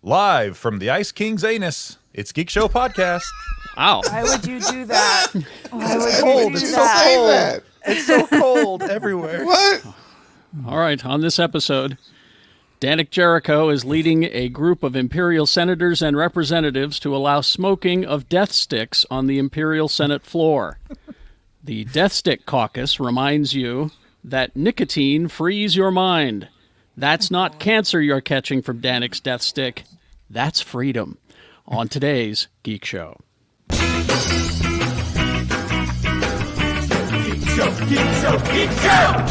Live from the Ice King's anus, it's Geek Show Podcast. Wow. Why would you do that? Why would Cold. you do It's that? so cold. It's so cold everywhere. What? All right, on this episode, Danik Jericho is leading a group of Imperial senators and representatives to allow smoking of death sticks on the Imperial Senate floor. The Death Stick Caucus reminds you that nicotine frees your mind. That's not cancer you're catching from Danik's death stick. That's freedom. On today's Geek Show. Geek Show, Geek Show, Geek Show!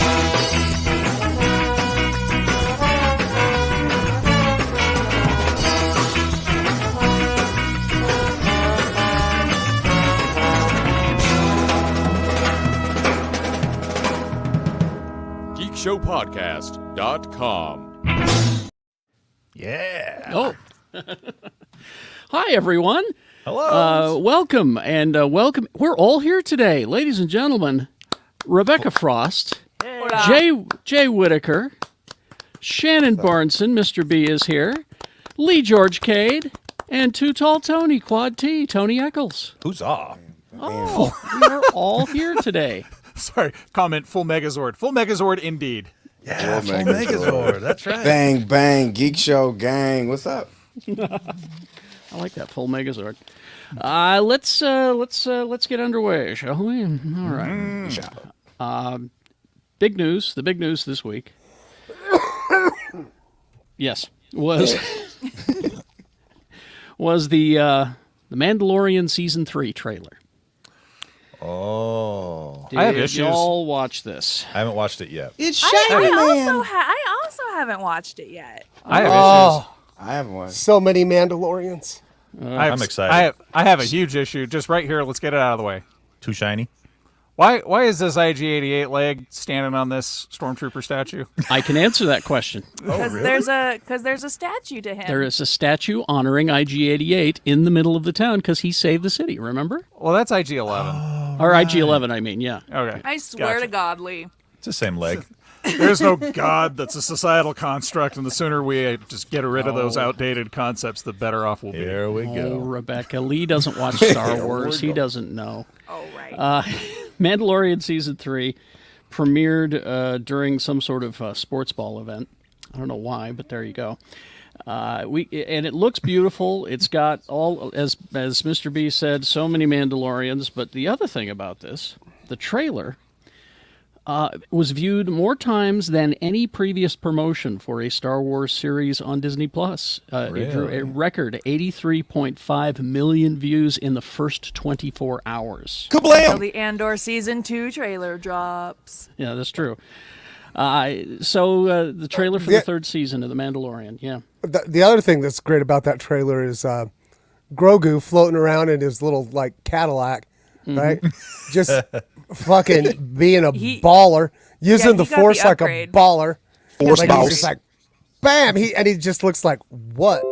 GeekShowPodcast.com. Yeah. Oh. Hi, everyone. Hello. Welcome, and welcome. We're all here today, ladies and gentlemen. Rebecca Frost, Jay Whitaker, Shannon Barneson, Mr. B is here, Lee George Cade, and Too Tall Tony, Quad T, Tony Eccles. Who's off? Oh, we are all here today. Sorry, comment, full Megazord. Full Megazord indeed. Yeah, Full full Megazord. That's right. Bang, bang, Geek Show gang. What's up? I like that full Megazord. Let's get underway, shall we? All right. Big news. The big news this week. Yes, was the Mandalorian season 3 trailer. Oh. Did I have issues. y'all watch this? I haven't watched it yet. It's I Shaggy Man. also haven't watched it yet. I have Oh, I haven't one. so many Mandalorians. issues. I'm excited. I have a huge issue. Just right here, let's get it out of the way. Too shiny? Why is this IG-88 leg standing on this Stormtrooper statue? I can answer that question. Because there's a statue to him. There is a statue honoring IG-88 in the middle of the town because he saved the city, remember? Well, that's IG-11. Or IG-11, I mean, yeah. Okay. I swear Gotcha. to God, Lee. It's the same leg. There's no God that's a societal construct, and the sooner we just get rid of those outdated concepts, the better off we'll be. Here we Oh, go. Rebecca. Lee doesn't watch Star Wars. He doesn't know. Oh, right. Mandalorian Season 3 premiered during some sort of sports ball event. I don't know why, but there you go. And it looks beautiful. It's got all, as Mr. B said, so many Mandalorians. But the other thing about this, the trailer was viewed more times than any previous promotion for a Star Wars series on Disney+. It drew a record 83.5 million views in the first 24 hours. Until Kablam! the Andor Season 2 trailer drops. Yeah, that's true. So the trailer for the third season of The Mandalorian, yeah. The other thing that's great about that trailer is Grogu floating around in his little like Cadillac, right? Just fucking being a baller, using the he got Force the like a upgrade. baller. Force Like, boss. he's just like, bam! He just looks like what?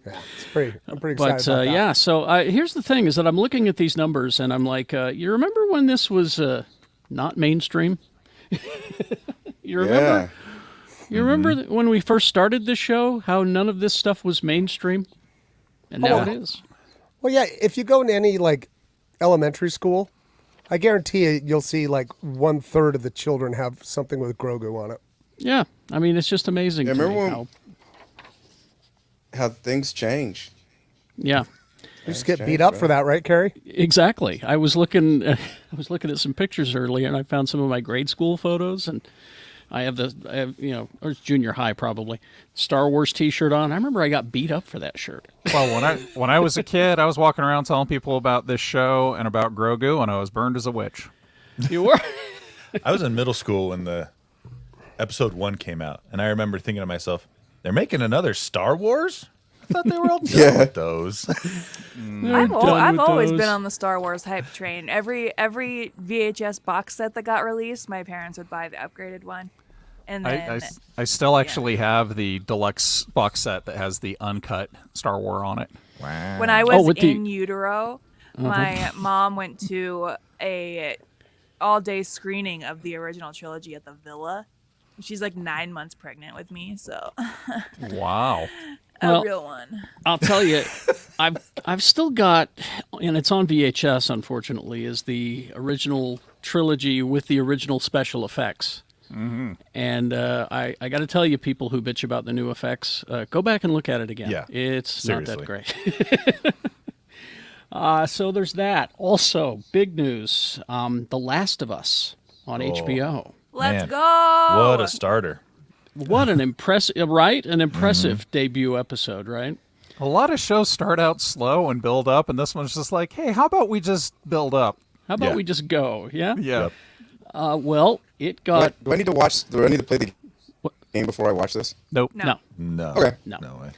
Yeah, I'm pretty excited But about that. yeah, so here's the thing: is that I'm looking at these numbers and I'm like, you remember when this was not mainstream? You remember? Yeah. You remember when we first started this show? How none of this stuff was mainstream, and now it is. Well, yeah. If you go into any like elementary school, I guarantee you'll see like 1/3 of the children have something with Grogu on it. Yeah, I mean it's just amazing. Yeah, to remember me when- how, How things change. yeah, You just get beat up for that, right, Carrie? exactly. I was looking at some pictures earlier, and I found some of my grade school photos, and I have or it's junior high probably, Star Wars T-shirt on. I remember I got beat up for that shirt. Well, when I was a kid, I was walking around telling people about this show and about Grogu, and I was burned as a witch. You were. I was in middle school when the episode 1 came out, and I remember thinking to myself, they're making another Star Wars? I thought they were all done with those. I've always been on the Star Wars hype train. Every VHS box set that got released, my parents would buy the upgraded one. And then I still actually have the deluxe box set that has the uncut Star Wars on it. Wow. when I was with the- in utero, my mom went to a all-day screening of the original trilogy at the Villa. She's like 9 months pregnant with me, so Wow. a real one. I'll tell you, I've still got, and it's on VHS, unfortunately, is the original trilogy with the original special effects. Mm-hmm. And I got to tell you, people who bitch about the new effects, go back and look at it again. Yeah, it's seriously. not that great. So there's that. Also, big news: The Last of Us on HBO. Let's Man, go! What a starter. What an impressive, right? An impressive debut episode, right? A lot of shows start out slow and build up, and this one's just like, hey, how about we just build up? How about Yeah. we just go? Yeah. Yeah. Yep. Well, it got. Do I need to play the game before I watch this? Nope. No. No. Okay. No. No way.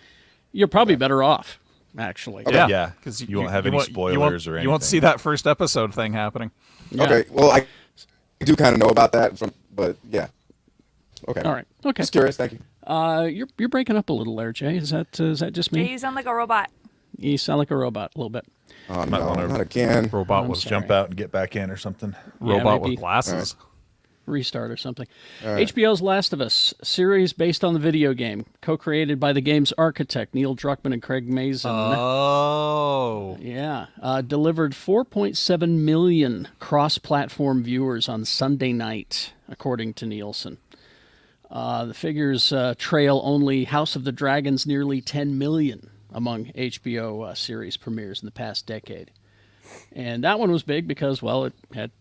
You're probably better off, actually. Yeah. Yeah, Because you won't have any spoilers or anything. You won't see that first episode thing happening. Yeah. Okay. Well, I do kind of know about that, but yeah. Okay. All right. Okay. Just curious. Thank you. You're breaking up a little there, Jay. Is that just me? Yeah, you sound like a robot. You sound like a robot a little bit. Oh, Might no, wanna- not again. Robot with Jump out and get back in or something. robot maybe. with glasses. Restart or something. HBO's Last of Us series based on the video game, co-created by the game's architect Neil Druckmann and Craig Mazin. Oh. Yeah, delivered 4.7 million cross-platform viewers on Sunday night, according to Nielsen. The figures trail only House of the Dragon's nearly 10 million among HBO series premieres in the past decade. And that one was big because, well, it had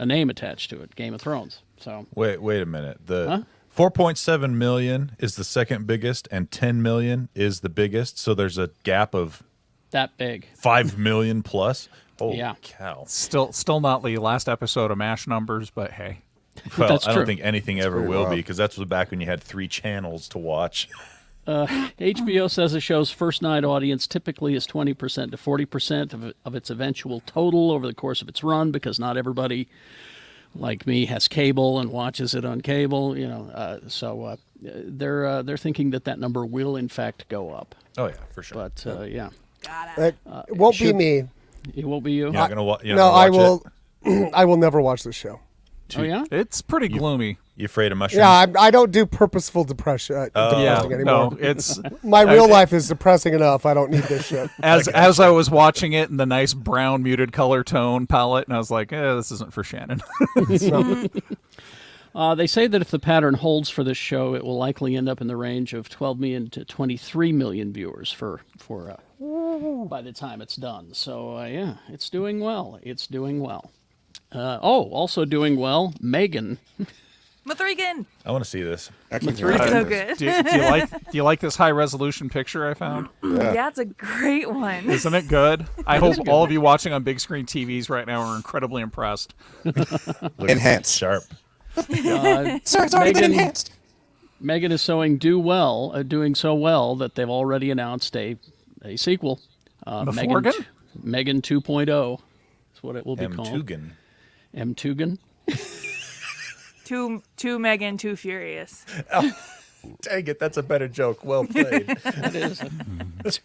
a name attached to it, Game of Thrones. So Wait a minute. The 4.7 million is the second biggest, and 10 million is the biggest. So there's a gap of that big. 5 million plus. Holy Yeah. cow! Still not the last episode of MASH numbers, but hey. Well, That's I don't true. think anything ever pretty will wild. be, because that's back when you had 3 channels to watch. HBO says the show's first night audience typically is 20% to 40% of its eventual total over the course of its run, because not everybody, like me, has cable and watches it on cable. So they're thinking that number will in fact go up. Oh yeah, for sure. But yeah, It won't be should- me. it won't be you. You're not gonna watch. No, I will. I will never watch this show. Oh yeah. It's pretty gloomy. You afraid of mushrooms? Yeah, I don't do purposeful depression Yeah. depressing anymore. No, it's My real life is depressing enough. I don't need this shit. as I was watching it in the nice brown muted color tone palette, and I was like, this isn't for Shannon. They say that if the pattern holds for this show, it will likely end up in the range of 12 million to 23 million viewers for by the time it's done. So yeah, it's doing well. It's doing well. Also doing well, Megan. Mathregan! I want to see this. I keep It's hearing so this. good. Do you like this high resolution picture I found? Yeah, it's a great one. Isn't it good? I hope all of you watching on big screen TVs right now are incredibly impressed. Enhanced. Sharp. Sorry, it's already been Megan- enhanced. Megan is doing so well that they've already announced a sequel. Megan? Megan 2.0 is what it will be called. Tugan. M. Tugan. Too Megan, too furious. Dang it, that's a better joke. Well played. That is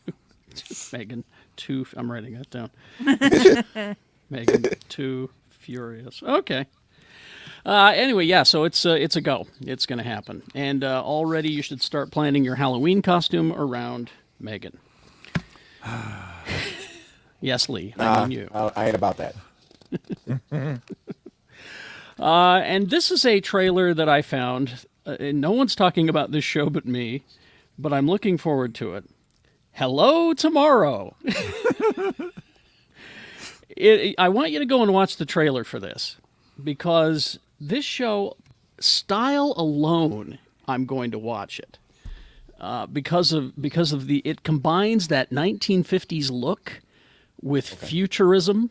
Megan 2. I'm writing that down. Megan 2 furious. Okay. Anyway, yeah. So it's a go. It's going to happen, and already you should start planning your Halloween costume around Megan. Yes, Lee. I mean you. I ain't about that. And this is a trailer that I found. And no one's talking about this show but me, but I'm looking forward to it. Hello Tomorrow. I want you to go and watch the trailer for this, because this show, style alone, I'm going to watch it. Because of it combines that 1950s look with futurism.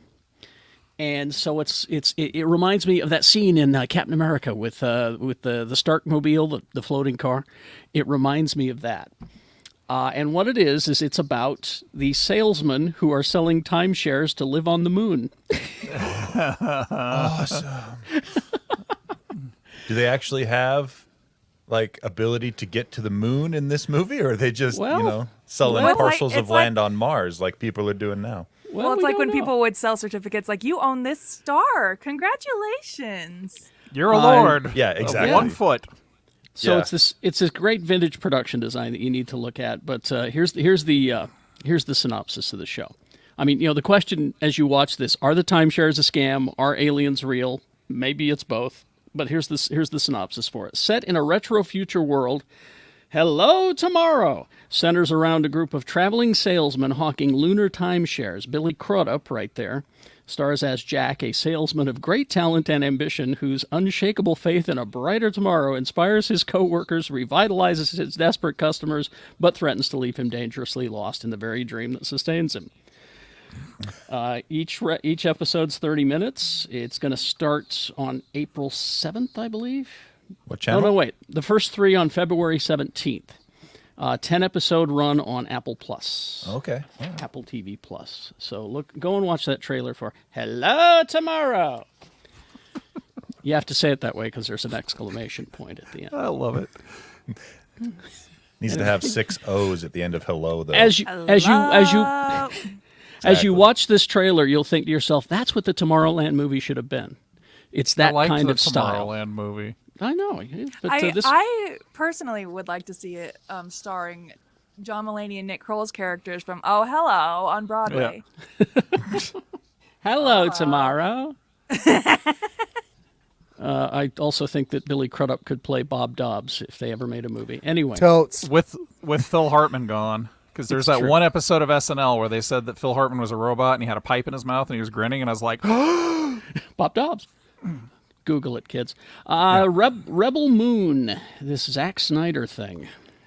And so it reminds me of that scene in Captain America with the Stark-mobile, the floating car. It reminds me of that. And what it is it's about the salesmen who are selling timeshares to live on the moon. Awesome. Do they actually have ability to get to the moon in this movie, or are they just selling Well, parcels it's of land on Mars like people are doing now? Well, it's we like don't when know. people would sell certificates, like, you own this star. Congratulations. You're a lord. Yeah, of exactly. 1 foot. So Yeah. it's this great vintage production design that you need to look at. But here's the synopsis of the show. I mean, the question as you watch this: are the timeshares a scam? Are aliens real? Maybe it's both. But here's the synopsis for it. Set in a retro future world, Hello Tomorrow centers around a group of traveling salesmen hawking lunar timeshares. Billy Crudup, right there, stars as Jack, a salesman of great talent and ambition whose unshakable faith in a brighter tomorrow inspires his co-workers, revitalizes his desperate customers, but threatens to leave him dangerously lost in the very dream that sustains him. Each episode's 30 minutes. It's going to start on April 7th, I believe. What channel? No, wait. The first 3 on February 17th. 10-episode run on Apple Plus. Okay. Yeah. Apple TV Plus. So go and watch that trailer for Hello Tomorrow. You have to say it that way because there's an exclamation point at the end. I love it. Needs to have 6 O's at the end of hello, though. As you watch this trailer, you'll think to yourself, "That's what the Tomorrowland movie should have been." It's that kind of style. Tomorrowland movie. I know. But, I personally would like to see it starring John Mulaney and Nick Kroll's characters from Oh Hello on Broadway. Yeah. Hello, Tomorrow. I also think that Billy Crudup could play Bob Dobbs if they ever made a movie. Anyway. Totes. With Phil Hartman gone. Because there's that one episode of SNL where they said that Phil Hartman was a robot and he had a pipe in his mouth and he was grinning, and I was like, Bob Dobbs. Google it, kids. Rebel Moon, this Zack Snyder thing.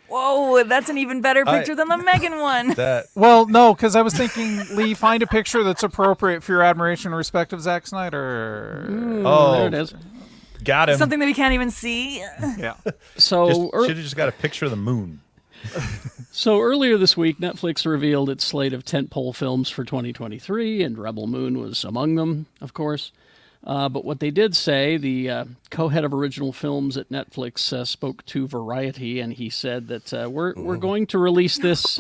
Whoa, that's an even better picture than the Megan one. Well, no, because I was thinking, Lee, find a picture that's appropriate for your admiration and respect of Zack Snyder. There it is. Got him. Something that we can't even see. Yeah. So should have just got a picture of the moon. So earlier this week, Netflix revealed its slate of tentpole films for 2023, and Rebel Moon was among them, of course. But what they did say, the co-head of original films at Netflix spoke to Variety, and he said that we're going to release this.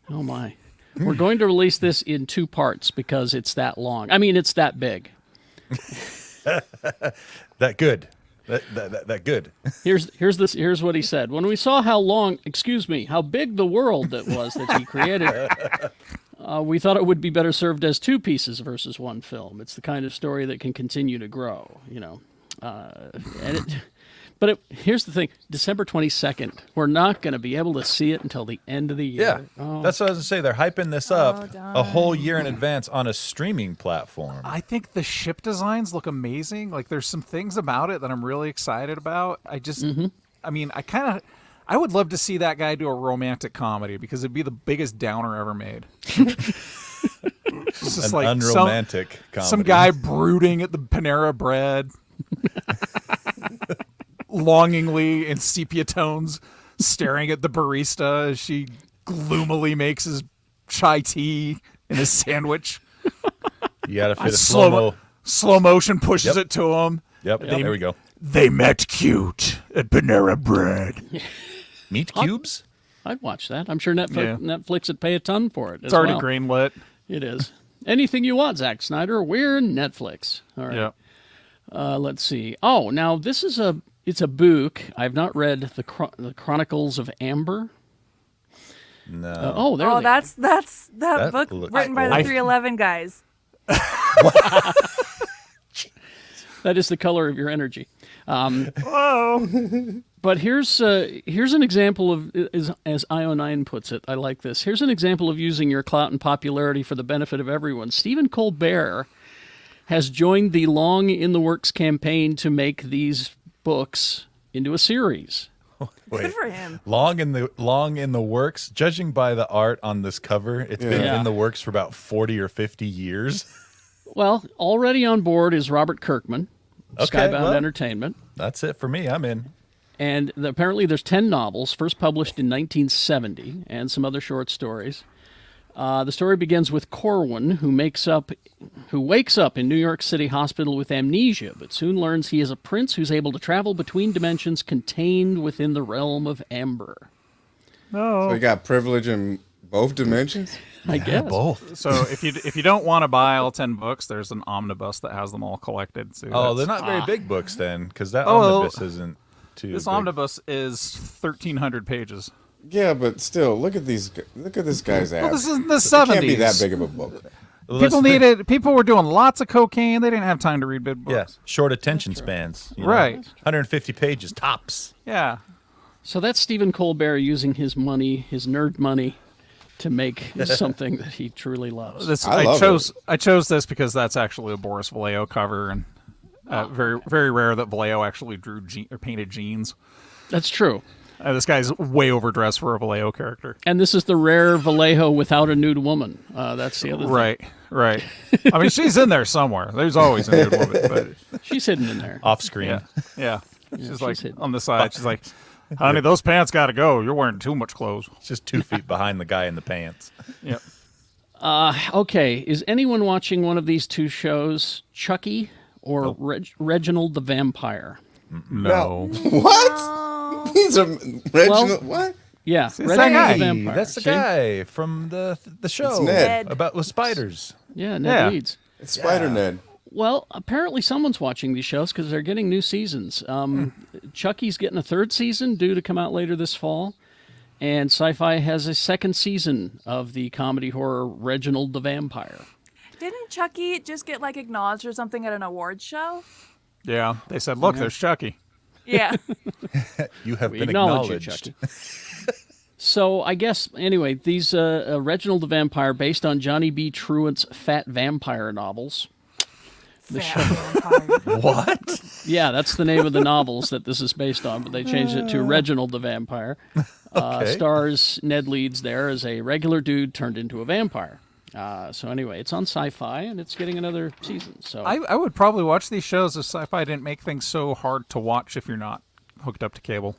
Oh my, we're going to release this in 2 parts because it's that long. I mean, it's that big. That good. That good. Here's what he said. When we saw how big the world that was that he created, we thought it would be better served as 2 pieces versus 1 film. It's the kind of story that can continue to grow, here's the thing: December 22nd, we're not going to be able to see it until the end of the year. Yeah, that's what I was going to say. They're hyping this up a whole year in advance on a streaming platform. I think the ship designs look amazing. Like, there's some things about it that I'm really excited about. I mean, I would love to see that guy do a romantic comedy because it'd be the biggest downer ever made. It's just An unromantic comedy. Some guy brooding at the Panera Bread. Longingly in sepia tones, staring at the barista as she gloomily makes his chai tea in his sandwich. You gotta fit a slow-mo. Slow motion pushes it to him. Yep, there we go. They met cute at Panera Bread. Meat cubes? I'd watch that. I'm sure Netflix would pay a ton for it. It's already greenlit. It is. Anything you want, Zack Snyder. We're Netflix. All right. Yeah. Let's see. Oh, now this is it's a book. I've not read the Chronicles of Amber. No. That's that book written by the 311 guys. That is the color of your energy. But here's an example of, as IO9 puts it, I like this. Here's an example of using your clout and popularity for the benefit of everyone. Stephen Colbert has joined the Long in the Works campaign to make these books into a series. Wait, good for him. Long in the works. Judging by the art on this cover, it's been in the works for about 40 or 50 years. Well, already on board is Robert Kirkman, Skybound Entertainment. That's it for me. I'm in. And apparently there's 10 novels, first published in 1970, and some other short stories. The story begins with Corwin, who wakes up in New York City Hospital with amnesia, but soon learns he is a prince who's able to travel between dimensions contained within the realm of Amber. No. So you got privilege in both dimensions? I guess. Both. So if you don't want to buy all 10 books, there's an omnibus that has them all collected. So they're not very big books then, because that omnibus isn't. too. This omnibus is 1,300 pages. Yeah, but still, look at this guy's ass. Well, this is in the It 70s. can't be that big of a book. People were doing lots of cocaine. They didn't have time to read big books. Yeah, short attention spans. Right. 150 pages tops. Yeah. So that's Stephen Colbert using his money, his nerd money, to make something that he truly loves. I chose this because that's actually a Boris Vallejo cover, and very very rare that Vallejo actually drew or painted jeans. That's true. This guy's way overdressed for a Vallejo character. And this is the rare Vallejo without a nude woman. That's the other thing. Right. I mean, she's in there somewhere. There's always a nude woman, but she's hidden in there. Off screen. Yeah. She's like hidden. on the side. She's like, honey, those pants got to go. You're wearing too much clothes. It's just 2 feet behind the guy in the pants. Yep. Okay, is anyone watching one of these two shows, Chucky or Reginald the Vampire? No. What? These are Reginald. What? Yeah, that Reginald guy. the Vampire. That's the See? guy from the show. It's Ned. About with spiders. Yeah, Ned Yeah. Leeds. It's Spider Ned. Well, apparently someone's watching these shows because they're getting new seasons. Chucky's getting a 3rd season due to come out later this fall. And Sci-Fi has a 2nd season of the comedy horror Reginald the Vampire. Didn't Chucky just get like acknowledged or something at an awards show? Yeah. They said, look, there's Chucky. Yeah. You have We been acknowledge you, acknowledged. Chucky. So I guess, anyway, these Reginald the Vampire, based on Johnny B. Truant's Fat Vampire novels. What? Yeah, that's the name of the novels that this is based on, but they changed it to Reginald the Vampire. Okay. Stars Ned Leeds there as a regular dude turned into a vampire. So anyway, it's on Sci-Fi, and it's getting another season. So I would probably watch these shows if Sci-Fi didn't make things so hard to watch if you're not hooked up to cable.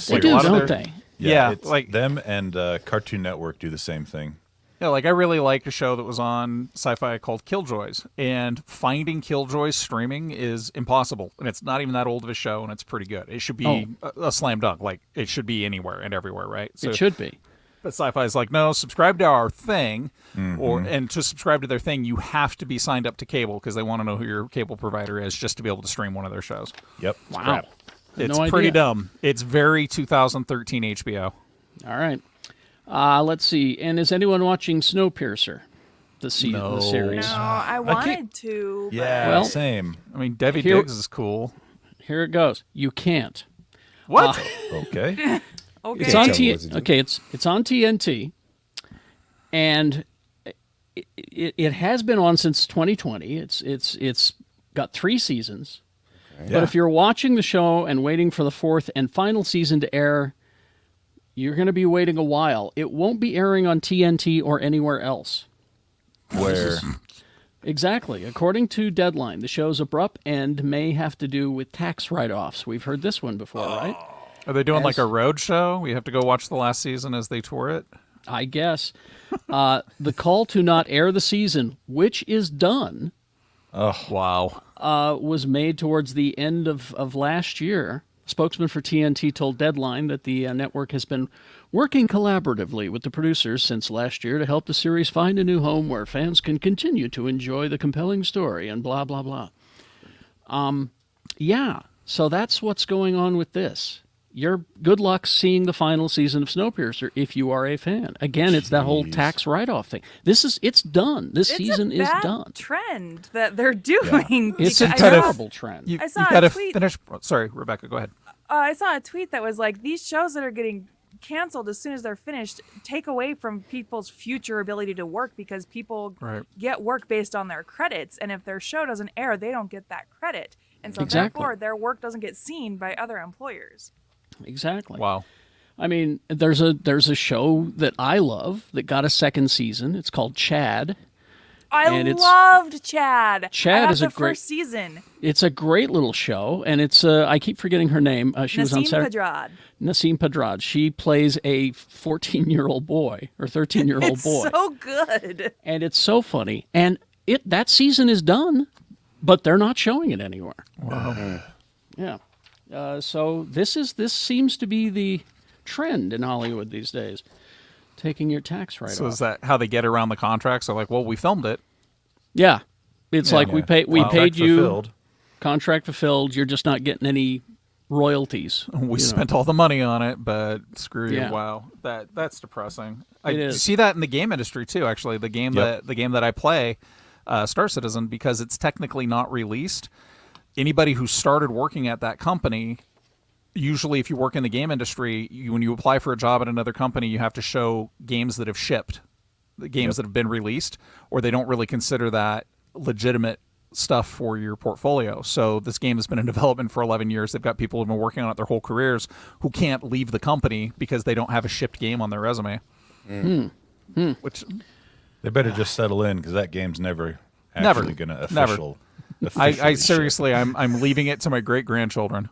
they Like, do, a lot of don't their- they? Yeah, it's like them and Cartoon Network do the same thing. Yeah, like I really like a show that was on Sci-Fi called Killjoys, and finding Killjoys streaming is impossible, and it's not even that old of a show, and it's pretty good. It should be a slam dunk, like it should be anywhere and everywhere, right? So, It should be. But Sci-Fi is like, no, subscribe to our thing, and to subscribe to their thing, you have to be signed up to cable because they want to know who your cable provider is just to be able to stream one of their shows. Yep. Wow. Crap. It's No pretty idea. dumb. It's very 2013 HBO. All right. Let's see. And is anyone watching Snowpiercer? The series. No, I wanted to. But Yeah, Well- same. I mean, Debbie Here- Diggs is cool. Here it goes. You can't. What? Okay. okay. It's on tell me what to do. it's on TNT, and it has been on since 2020. It's got 3 seasons. But if you're watching the show and waiting for the 4th and final season to air, you're going to be waiting a while. It won't be airing on TNT or anywhere else. Where? Exactly. According to Deadline, the show's abrupt end may have to do with tax write-offs. We've heard this one before, right? Are they doing like a road show? We have to go watch the last season as they tour it? I guess. The call to not air the season, which is done, Wow. was made towards the end of last year. Spokesman for TNT told Deadline that the network has been working collaboratively with the producers since last year to help the series find a new home where fans can continue to enjoy the compelling story and blah, blah, blah. Yeah, so that's what's going on with this. You're good luck seeing the final season of Snowpiercer if you are a fan. Again, it's that whole tax write-off thing. It's done. This season it's a is bad done. trend that they're doing. It's a because- terrible trend. You, I saw you've a got to tweet- finish. Sorry, Rebecca, go ahead. I saw a tweet that was like, these shows that are getting canceled as soon as they're finished take away from people's future ability to work because people Right. get work based on their credits. And if their show doesn't air, they don't get that credit. And so Exactly. therefore, their work doesn't get seen by other employers. Exactly. Wow. I mean, there's a show that I love that got a 2nd season. It's called Chad. I And it's- loved Chad. Chad I got is a the great- first season. It's a great little show, and it's I keep forgetting her name. She was on Nassim Saturday. Pedrad. Nassim Pedrad. She plays a 14-year-old boy or 13-year-old It's boy, so good. and it's so funny. And that season is done, but they're not showing it anywhere. Wow. Yeah. So this seems to be the trend in Hollywood these days, taking your tax write-off. So is that how they get around the contracts? They're like, well, we filmed it. Yeah, it's like we paid Contract you fulfilled. contract fulfilled. You're just not getting any royalties. We spent all the money on it, but screw you. Yeah. Wow, that's depressing. It I is. see that in the game industry too. Actually, the game that I play, Star Citizen, because it's technically not released. Anybody who started working at that company, usually if you work in the game industry, when you apply for a job at another company, you have to show games that have shipped, the games that have been released, or they don't really consider that legitimate stuff for your portfolio. So this game has been in development for 11 years. They've got people who've been working on it their whole careers who can't leave the company because they don't have a shipped game on their resume. Which They better just settle in because that game's never actually going to officially I ship. seriously, I'm leaving it to my great grandchildren.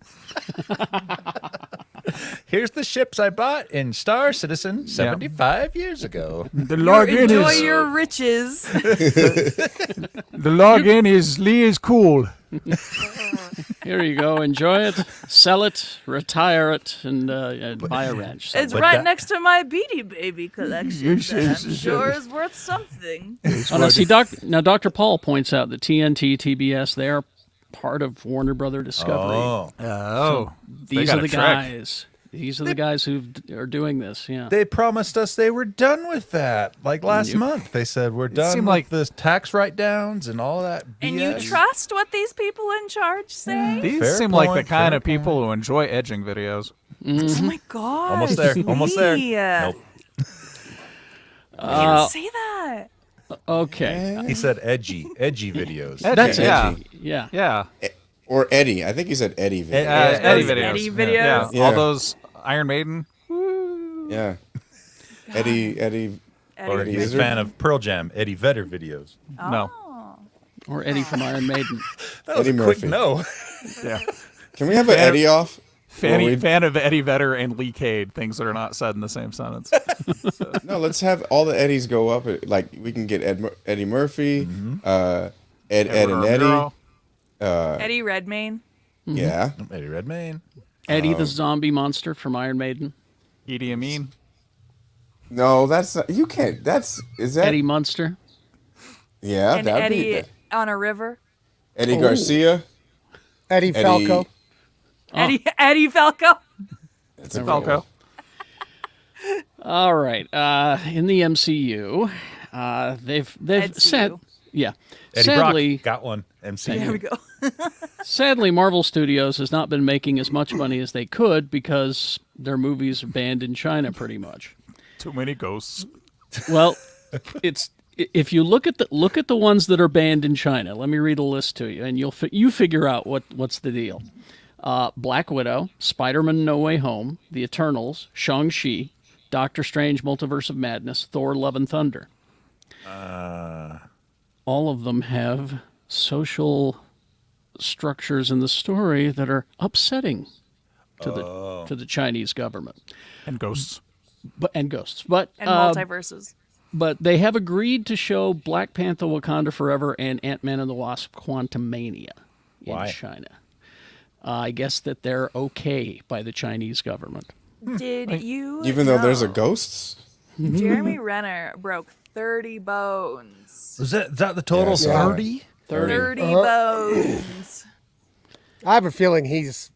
Here's the ships I bought in Star Citizen 75 years ago. The Enjoy your riches. the login is Lee is cool. Here you go. Enjoy it, sell it, retire it, and buy a ranch. It's right next to my Beady Baby collection. That I'm sure is worth something. Oh, no, see, Dr. Paul points out that TNT, TBS, they are part of Warner Brother Discovery. Oh, These are the guys. These are the guys who are doing this. Yeah. They promised us they were done with that. Like last month, they said we're done with the tax write-downs and all that BS. And you trust what these people in charge say? These seem like the kind of people who enjoy edging videos. Oh my god! Almost there. Almost there. Nope. Uh, Can't say that. Okay. He said edgy videos. That's yeah. edgy. Yeah. Yeah. Or Eddie. I think he said Eddie videos. Eddie videos. Eddie videos. Yeah. Yeah. All those Iron Maiden. Yeah. Eddie. Or Eddie he's a Izzard? fan of Pearl Jam, Eddie Vedder videos. No. Or Eddie from Iron Maiden. That was Eddie a quick Murphy. no. Yeah. Can we have an Eddie off? Fan of Eddie Vedder and Lee Cade, things that are not said in the same sentence. No, let's have all the Eddies go up. Like we can get Eddie Murphy, Ed and Eddie. Romero. Eddie Redmayne. Yeah. Eddie Redmayne. Eddie the zombie monster from Iron Maiden. Idi Amin. No, that's not, you can't. Is that Eddie Munster. Yeah, And that'd Eddie be on a river. Eddie Garcia. Eddie Falco. Eddie Falco. That's a Falco. All right. In the MCU, they've said, MCU. yeah. Eddie Sadly, Brock got one. MC. There we go. sadly, Marvel Studios has not been making as much money as they could because their movies are banned in China, pretty much. Too many ghosts. Well, it's if you look at the ones that are banned in China. Let me read a list to you, and you figure out what's the deal. Black Widow, Spider-Man: No Way Home, The Eternals, Shang-Chi, Doctor Strange: Multiverse of Madness, Thor: Love and Thunder. All of them have social structures in the story that are upsetting to the Chinese government. And ghosts. And ghosts. But And multiverses. But they have agreed to show Black Panther: Wakanda Forever and Ant-Man and the Wasp: Quantumania in Why? China. I guess that they're okay by the Chinese government. Did you Even though there's a know ghosts. Jeremy Renner broke 30 bones. Is that the total? Yes, yeah. 30? 30 bones. I have a feeling he's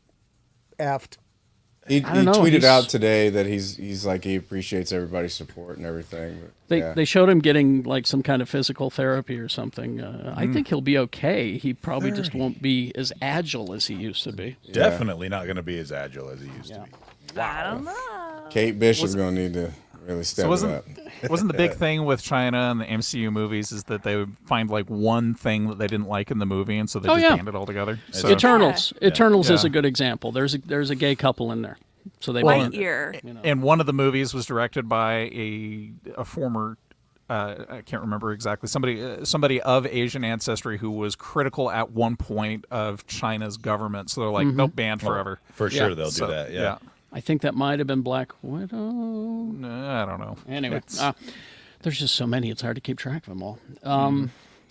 effed. He I don't know, tweeted he's- out today that he's like he appreciates everybody's support and everything. But, They showed him getting like some kind of physical therapy or something. I think he'll be okay. He probably just won't be as agile as he used to be. Definitely not going to be as agile as he used to be. I don't know. Kate Bishop's gonna need to really step it up. Wasn't the big thing with China and the MCU movies is that they would find like one thing that they didn't like in the movie, and so they just banned it all together? So, Eternals. Eternals is Yeah. a good example. There's a gay couple in there, so they White banned it. ear. and one of the movies was directed by a former I can't remember exactly somebody of Asian ancestry who was critical at one point of China's government. So they're like, nope, banned forever. For sure Yeah. they'll do that, yeah. I think that might have been Black Widow. I don't know. Anyway, there's just so many; it's hard to keep track of them all.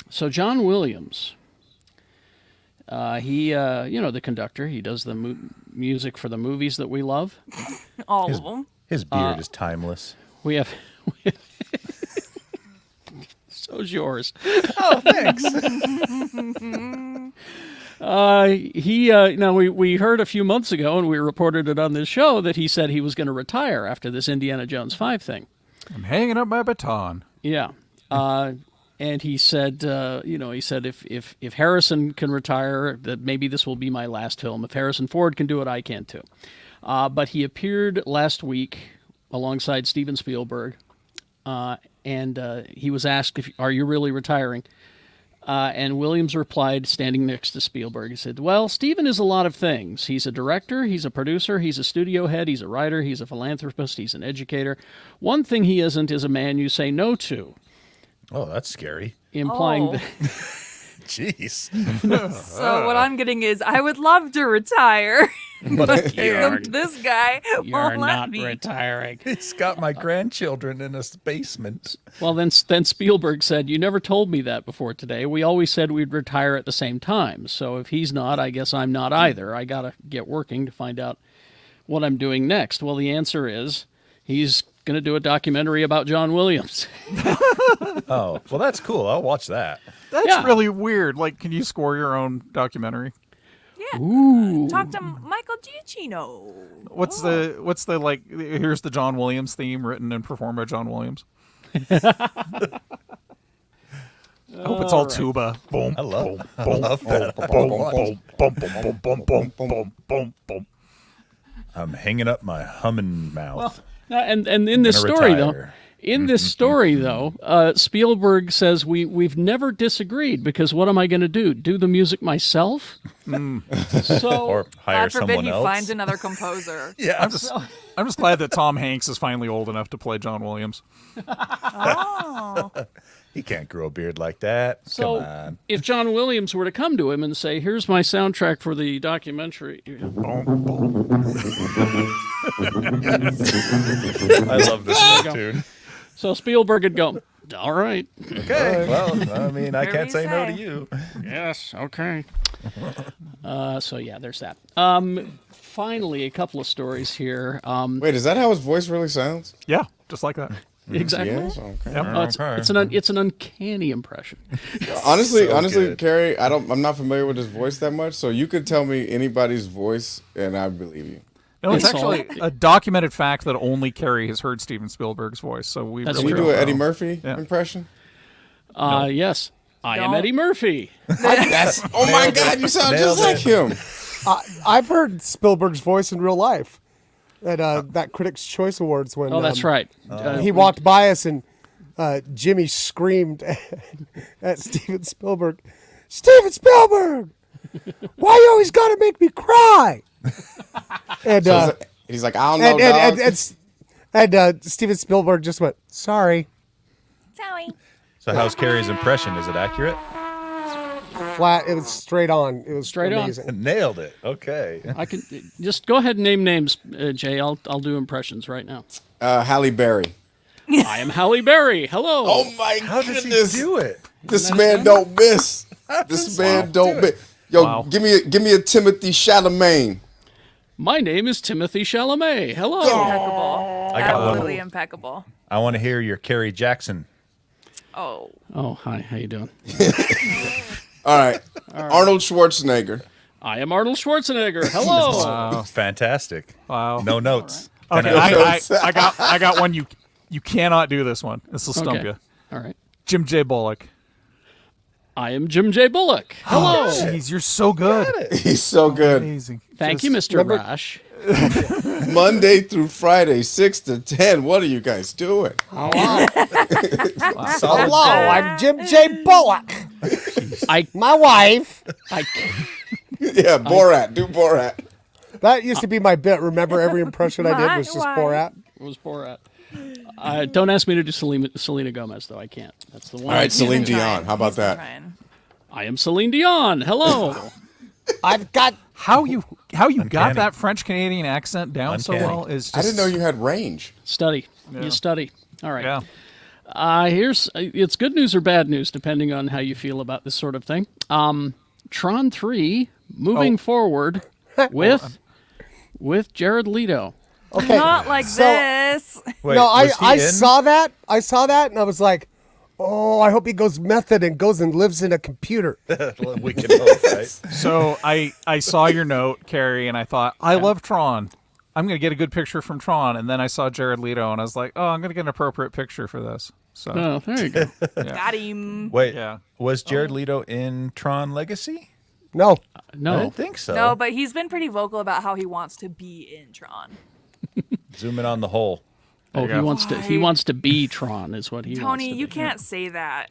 So John Williams, he, the conductor, he does the music for the movies that we love. All of them. His beard is timeless. We have so's yours. Oh, thanks. Now we heard a few months ago, and we reported it on this show, that he said he was going to retire after this Indiana Jones 5 thing. I'm hanging up my baton. Yeah. And he said, he said if Harrison can retire, that maybe this will be my last film. If Harrison Ford can do it, I can too. But he appeared last week alongside Steven Spielberg, and he was asked, are you really retiring? And Williams replied, standing next to Spielberg, he said, well, Steven is a lot of things. He's a director, he's a producer, he's a studio head, he's a writer, he's a philanthropist, he's an educator. One thing he isn't is a man you say no to. Oh, that's scary. Implying that... Jeez. So what I'm getting is, I would love to retire. But this guy You're won't let not me. retiring. He's got my grandchildren in his basement. Well, then Spielberg said, you never told me that before today. We always said we'd retire at the same time. So if he's not, I guess I'm not either. I got to get working to find out what I'm doing next. Well, the answer is he's going to do a documentary about John Williams. Oh, well, that's cool. I'll watch that. That's really weird. Like, can you score your own documentary? Yeah. Ooh. Talk to Michael Giacchino. What's the like? Here's the John Williams theme written and performed by John Williams. I hope it's all tuba. Boom. I love that. Boom. Boom. Boom. Boom. Boom. Boom. Boom. Boom. Boom. I'm hanging up my humming mouth. And in this story, though, Spielberg says we've never disagreed, because what am I going to do? Do the music myself? So, or hire God forbid someone he else. finds another composer. Yeah, I'm just glad that Tom Hanks is finally old enough to play John Williams. Oh. he can't grow a beard like that. So Come on. if John Williams were to come to him and say, "Here's my soundtrack for the documentary," I love this cartoon. so Spielberg would go, "All right, Okay, well, I mean, I Whatever can't you say no say. to you. yes, okay." So yeah, there's that. Finally, a couple of stories here. Wait, is that how his voice really sounds? Yeah, just like that. Exactly. Yes. Okay. Yep. It's an uncanny impression. Honestly, So good. Carrie, I'm not familiar with his voice that much, so you could tell me anybody's voice and I believe you. No, it's It's actually a documented fact that only Carrie has heard Steven Spielberg's voice. So we That's Can really we do don't an Eddie know. Murphy Yeah. impression? Yes, I am Don't. Eddie Murphy. That's oh my God, you sound Nailed just like him. I've heard Spielberg's voice in real life at that Critics' Choice Awards when Oh, that's right. he walked by us and Jimmy screamed at Steven Spielberg, "Steven Spielberg, why you always gotta make me cry?" And He's like, I don't know, dog. and Steven Spielberg just went, "Sorry." Sorry. So how's Carrie's impression? Is it accurate? Flat. It was straight on. It was Straight on. amazing. Nailed it. Okay. I can just go ahead and name names, Jay. I'll do impressions right now. Halle Berry. I am Halle Berry. Hello. Oh my How does goodness. he do it? This man don't miss. This man don't miss. Yo, Wow. give me a Timothy Chalamet. My name is Timothy Chalamet. Hello. Impeccable. I got one. Absolutely impeccable. I want to hear your Carrie Jackson. Oh. Oh, hi. How you doing? All right. Arnold Schwarzenegger. I am Arnold Schwarzenegger. Hello. Wow. Fantastic. Wow. No notes. Okay, I got one. You cannot do this one. This will stump Okay. you. All right. Jim J. Bullock. I am Jim J. Bullock. Hello. Jeez, you're so good. He's so good. Amazing. Thank you, Mr. Rush. Monday through Friday, 6 to 10. What are you guys doing? Hello, I'm Jim J. Bullock. My wife. Yeah, Borat. Do Borat. That used to be my bit. Remember, every impression I did was just Why? Borat. It was Borat. Don't ask me to do Selena Gomez, though. I can't. That's the one. All right, Celine He's been Dion. trying. How about He's been that? trying. I am Celine Dion. Hello. I've got. How you got Uncanny. that French Canadian accent down so Uncanny. well is just. I didn't know you had range. Study. You study. All right. Yeah. It's good news or bad news, depending on how you feel about this sort of thing. Tron 3 moving forward with Jared Leto. Okay. Not like so- this. Wait, No, was he I in? saw that. I saw that, and I was like, Oh, I hope he goes method and goes and lives in a computer. We can hope, right? So I saw your note, Carrie, and I thought, I love Tron. I'm going to get a good picture from Tron. And then I saw Jared Leto, and I was like, oh, I'm going to get an appropriate picture for this. So Oh, there you go. Got him. Wait, Yeah. was Jared Leto in Tron Legacy? No. I No. didn't think so. No, but he's been pretty vocal about how he wants to be in Tron. Zoom in on the hole. Oh, you he go. wants to be Tron, is what he wants Tony, to you be. can't say that.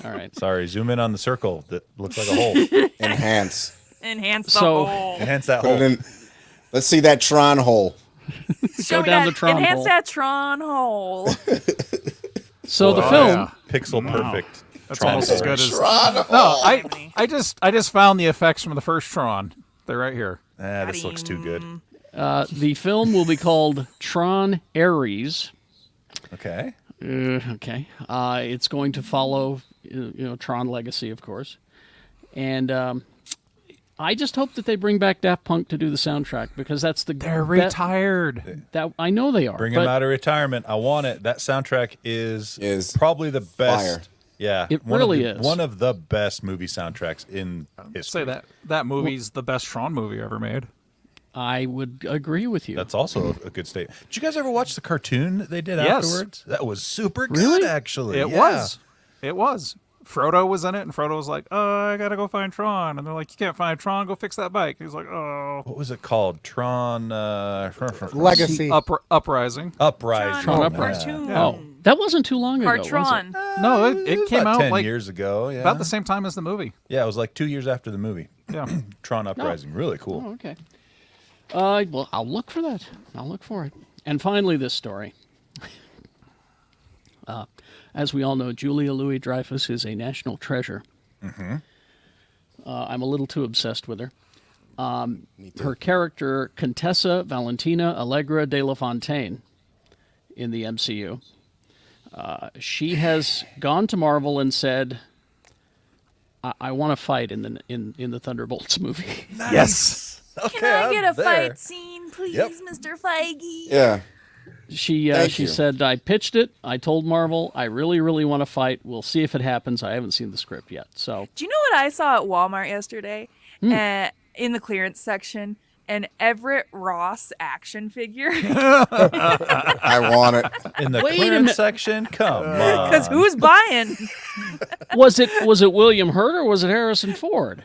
All right. Sorry, zoom in on the circle that looks like a hole. Enhance. Enhance the So- hole. Enhance that Put hole. it in. Let's see that Tron hole. Show me down that, the Tron enhance hole. that Tron hole. So the Oh, film, yeah. Pixel perfect. That's Tron almost as hole. good as. Tron hole. No, I just found the effects from the first Tron. They're right here. This looks too good. the film will be called Tron Ares. Okay. Okay. It's going to follow, Tron Legacy, of course. And I just hope that they bring back Daft Punk to do the soundtrack because that's the They're retired. That I know they are. Bring but him out of retirement. I want it. That soundtrack is probably the best. fire. Yeah, It really is is. one of the best movie soundtracks in history. Say that movie's the best Tron movie ever made. I would agree with you. That's also a good statement. Did you guys ever watch the cartoon that they did Yes. afterwards? That was super good, Really? actually. It was. It was. Frodo was in it, and Frodo was like, "Oh, I gotta go find Tron," and they're like, "You can't find Tron. Go fix that bike." He's like, "Oh." What was it called? Tron Legacy. Uprising. Uprising. Tron Yeah. Uprising. Cartoon. Oh, that wasn't too long ago. was it? Cartron. No, It it was came about out 10 like years ago. Yeah. about the same time as the movie. Yeah, it was like 2 years after the movie. Yeah. Tron Uprising. Really cool. Oh, okay. Well, I'll look for that. I'll look for it. And finally, this story. As we all know, Julia Louis-Dreyfus is a national treasure. I'm a little too obsessed with her. Her character, Contessa Valentina Allegra de la Fontaine, in the MCU, she has gone to Marvel and said, "I want to fight in the Thunderbolts movie." Yes. Okay, Can I get a I'm there. fight scene, please, Yep. Mr. Feige? Yeah. She Thank you. said, "I pitched it. I told Marvel I really, really want to fight. We'll see if it happens. I haven't seen the script yet." So Do you know what I saw at Walmart yesterday? In the clearance section? An Everett Ross action figure. I want it. In the Wait a clearance minute. section? Come on. Because who's buying? was it William Hurt or was it Harrison Ford?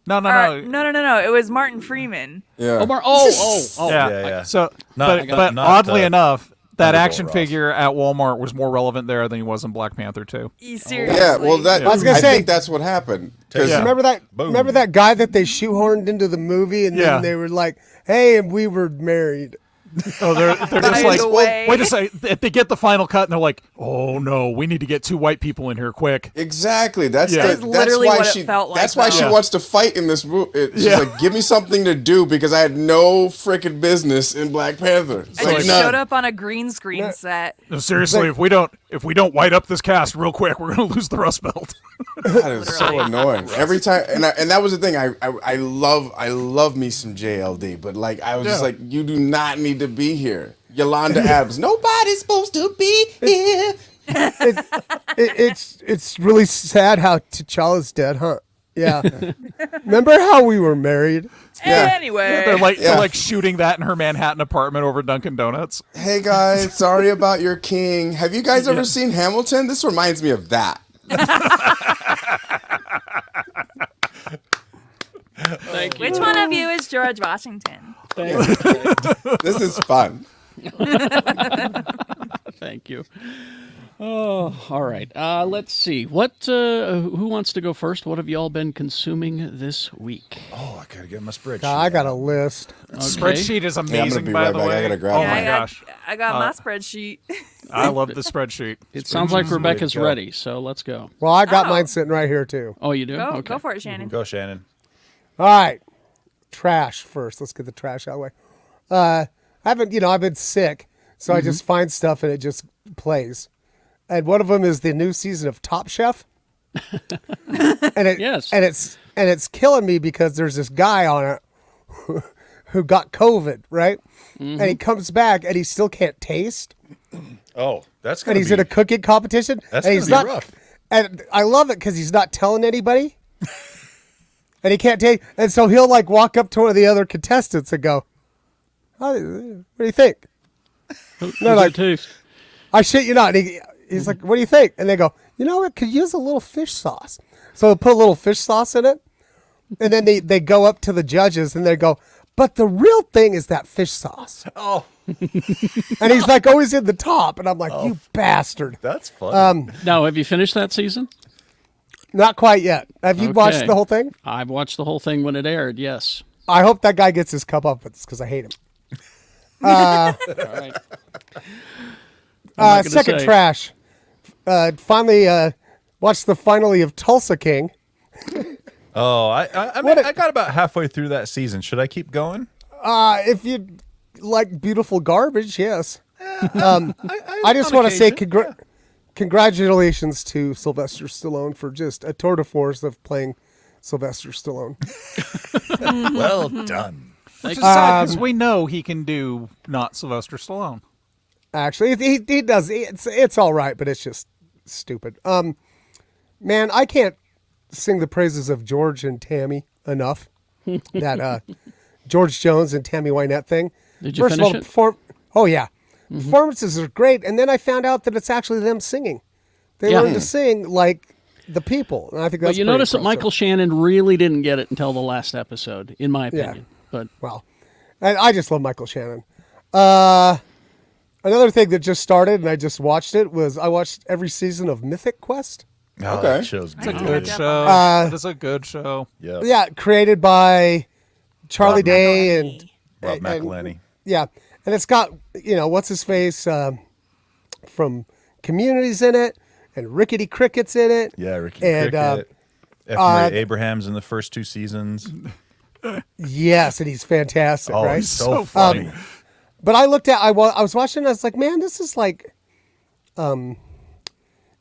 No. No. It was Martin Freeman. Yeah. Oh. Yeah. Yeah. So, Not- but not, oddly enough, that Thunderbolt action Ross. figure at Walmart was more relevant there than he was in Black Panther 2. Seriously. Yeah, well, that I was gonna I say- think that's what happened. 'Cause Yeah. Remember that guy that they shoehorned into the movie, and Yeah. then they were like, "Hey, and we were married." Oh, they're just By like, the way- wait a second. If they get the final cut, and they're like, oh no, we need to get 2 white people in here quick. Exactly. That's Yeah. the, That's literally why what it she. felt like, That's why though. she Yeah. wants to fight in this movie. She's Yeah. like, give me something to do because I had no freaking business in Black Panther. It's I like, just none. showed up on a green screen set. No, seriously, if we don't white up this cast real quick, we're gonna lose the Rust Belt. That is so annoying. Every time, and that was the thing. I love me some JLD, but like I was just Yeah. like, you do not need to be here, Yolanda Adams. Nobody's supposed to be here. It's really sad how T'Challa's dead, huh? Yeah. Remember how we were married? Yeah. Anyway. They're like shooting that in her Manhattan apartment over Dunkin' Donuts. Hey guys, sorry about your king. Have you guys ever seen Hamilton? This reminds me of that. Thank you. Which one of you is George Washington? This is fun. Thank you. Oh, all right. Let's see. What? Who wants to go first? What have y'all been consuming this week? Oh, I gotta get my spreadsheet. I got a list. Spreadsheet is Yeah, I'm gonna amazing, be by right the back. way. I gotta grab oh mine. my Yeah, gosh, I got my spreadsheet. I love the spreadsheet. It sounds like Rebecca's go. ready, so let's go. Well, I got Oh. mine sitting right here too. Oh, you do? Go, Okay. go for it, Shannon. Go, Shannon. All right, trash first. Let's get the trash out of the way. I've been sick, so I just find stuff and it just plays. And one of them is the new season of Top Chef. Yes. and it's killing me because there's this guy on it who got COVID, right? And he comes back and he still can't taste. Oh, that's And gonna he's be, in a cooking competition. That's and gonna he's be not, rough. And I love it because he's not telling anybody. And he can't take, and so he'll like walk up to one of the other contestants and go, "What do you think?" And they're like, "I shit you not." And he's like, "What do you think?" And they go, "You know, it could use a little fish sauce." So they'll put a little fish sauce in it, and then they go up to the judges and they go, "But the real thing is that fish sauce." Oh, And he's like always in the top, and I'm like, "You bastard!" that's funny. Now, have you finished that season? Not quite yet. Have you watched the whole thing? I've watched the whole thing when it aired. Yes. I hope that guy gets his comeuppance because I hate him. All right. Second trash. Finally watched the finale of Tulsa King. Oh, I mean, I got about halfway through that season. Should I keep going? If you like beautiful garbage, yes. I just want to say congratulations to Sylvester Stallone for just a tour de force of playing Sylvester Stallone. Well done. Which is sad because we know he can do not Sylvester Stallone. Actually, he does. It's all right, but it's just stupid. Man, I can't sing the praises of George and Tammy enough. That George Jones and Tammy Wynette thing. Did you finish it? Oh yeah, performances are great. And then I found out that it's actually them singing. They learned to sing like the people, and I think that's. But you notice that Michael Shannon really didn't get it until the last episode, in my opinion. But well, and I just love Michael Shannon. Another thing that just started, and I just watched it, was I watched every season of Mythic Quest. Oh, Okay. that show's It's a good. good show. It is a good show. Yeah. Yeah, created by Charlie Rob Day McElhenney. Rob McElhenney. yeah, and it's got what's his face from Communities in it, and Rickety Cricket's in it. Yeah, Ricky and, Cricket. F. Ray Abrahams in the first 2 seasons. Yes, and he's fantastic. Oh, right? he's so funny. But I looked at I was watching. I was like, man, this is like,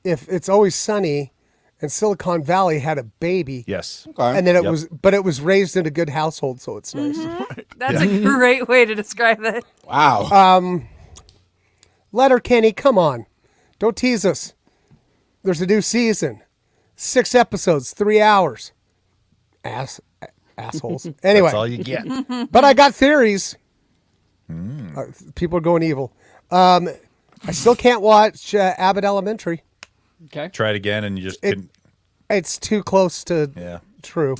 if It's Always Sunny, and Silicon Valley had a baby. Yes. Okay. And then it was raised in a good household, so it's nice. That's a great way to describe it. Wow. Letterkenny, come on, don't tease us. There's a new season, 6 episodes, 3 hours. Assholes. Anyway, That's all you get. but I got theories. People are going evil. I still can't watch Abbott Elementary. okay. Try it again, and you just couldn't. It's too close to Yeah. true.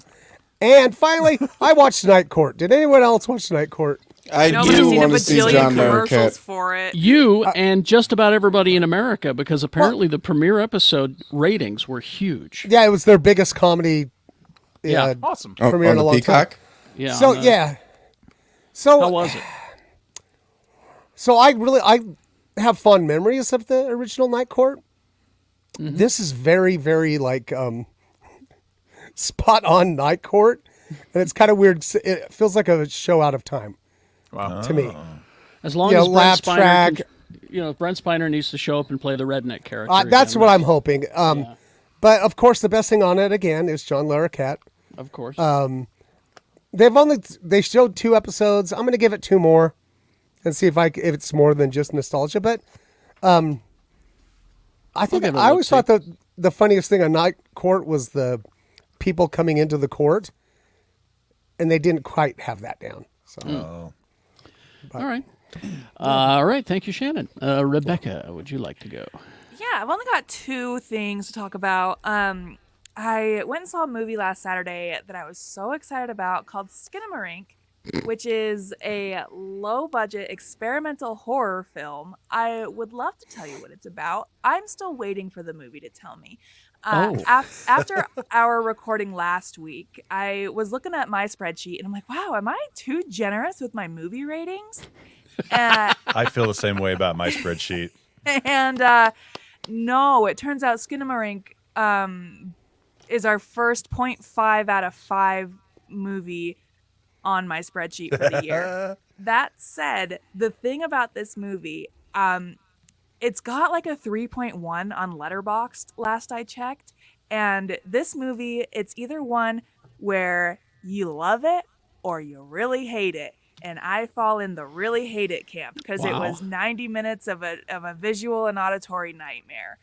And finally, I watched Night Court. Did anyone else watch Night Court? I Nobody's do seen a want to see bajillion John commercials Larroquette. for it. You and just about everybody in America, because apparently the premiere episode ratings were huge. Yeah, it was their biggest comedy. Yeah. Awesome. Oh, Premiere on in a the long Peacock? time. Yeah. So yeah. So How was it? So I have fond memories of the original Night Court. This is very, very like spot on Night Court, and it's kind of weird. It feels like a show out of time Wow. to me. As long Yeah, as Brent laugh Spiner, track. Brent Spiner needs to show up and play the redneck character. That's again. what I'm hoping. But of course, the best thing on it again is John Larroquette. Of course. They showed 2 episodes. I'm going to give it 2 more and see if it's more than just nostalgia. But I think give it a I always look, thought the funniest thing on Night Court was the people coming into the court, and they didn't quite have that down. So All right. All right. Thank you, Shannon. Rebecca, would you like to go? Yeah, I've only got 2 things to talk about. I went and saw a movie last Saturday that I was so excited about called Skinamarink, which is a low-budget experimental horror film. I would love to tell you what it's about. I'm still waiting for the movie to tell me. After our recording last week, I was looking at my spreadsheet, and I'm like, wow, am I too generous with my movie ratings? I feel the same way about my spreadsheet. And no, it turns out Skinamarink is our first 0.5 out of 5 movie on my spreadsheet for the year. That said, the thing about this movie, it's got like a 3.1 on Letterboxd last I checked. And this movie, it's either one where you love it or you really hate it. And I fall in the really hate it camp because it was 90 minutes of a visual and auditory nightmare.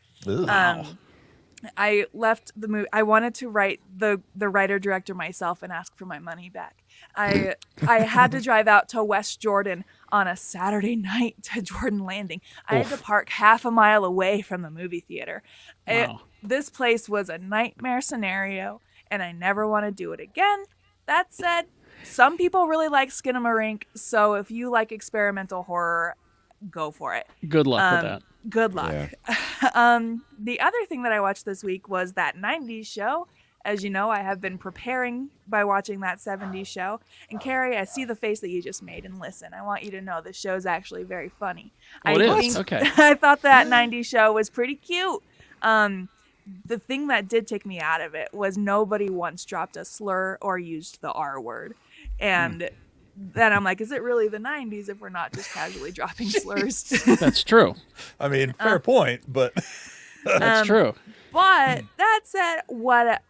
I left the movie. I wanted to write the writer director myself and ask for my money back. I had to drive out to West Jordan on a Saturday night to Jordan Landing. I had to park half a mile away from the movie theater. Wow. This place was a nightmare scenario, and I never want to do it again. That said, some people really like Skinamarink, so if you like experimental horror, go for it. Good luck with that. Good luck. Yeah. The other thing that I watched this week was that 90s show. As you know, I have been preparing by watching that 70s show. And Carrie, I see the face that you just made, and listen, I want you to know the show's actually very funny. Oh, it is? Okay. I thought that 90s show was pretty cute. The thing that did take me out of it was nobody once dropped a slur or used the R word. And then I'm like, is it really the 90s if we're not just casually dropping slurs? That's true. I mean, fair point, but That's true. But that said, what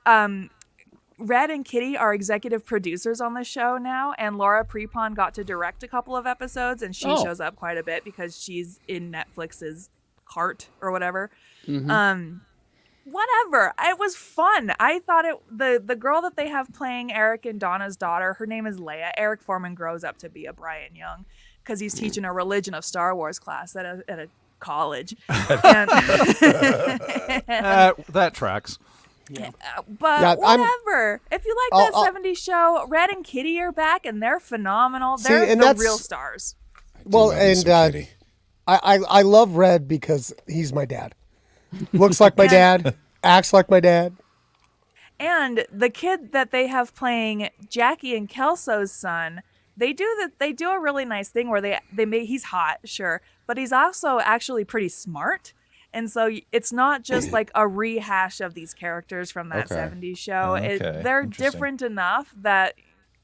Red and Kitty are executive producers on the show now, and Laura Prepon got to direct a couple of episodes, and she shows up quite a bit because she's in Netflix's cart or whatever. Whatever. It was fun. I thought the girl that they have playing Eric and Donna's daughter, her name is Leia. Eric Foreman grows up to be a Brian Young because he's teaching a religion of Star Wars class at a college. And, That tracks. but Yeah, whatever. If you like that 70s show, Red and Kitty are back and they're phenomenal. They're and the that's- real stars. Well, and I love Red because he's my dad. Looks like my dad, acts like my dad. And the kid that they have playing Jackie and Kelso's son, they do a really nice thing where he's hot, sure, but he's also actually pretty smart. And so it's not just like a rehash of these characters from that 70s show. They're different enough that,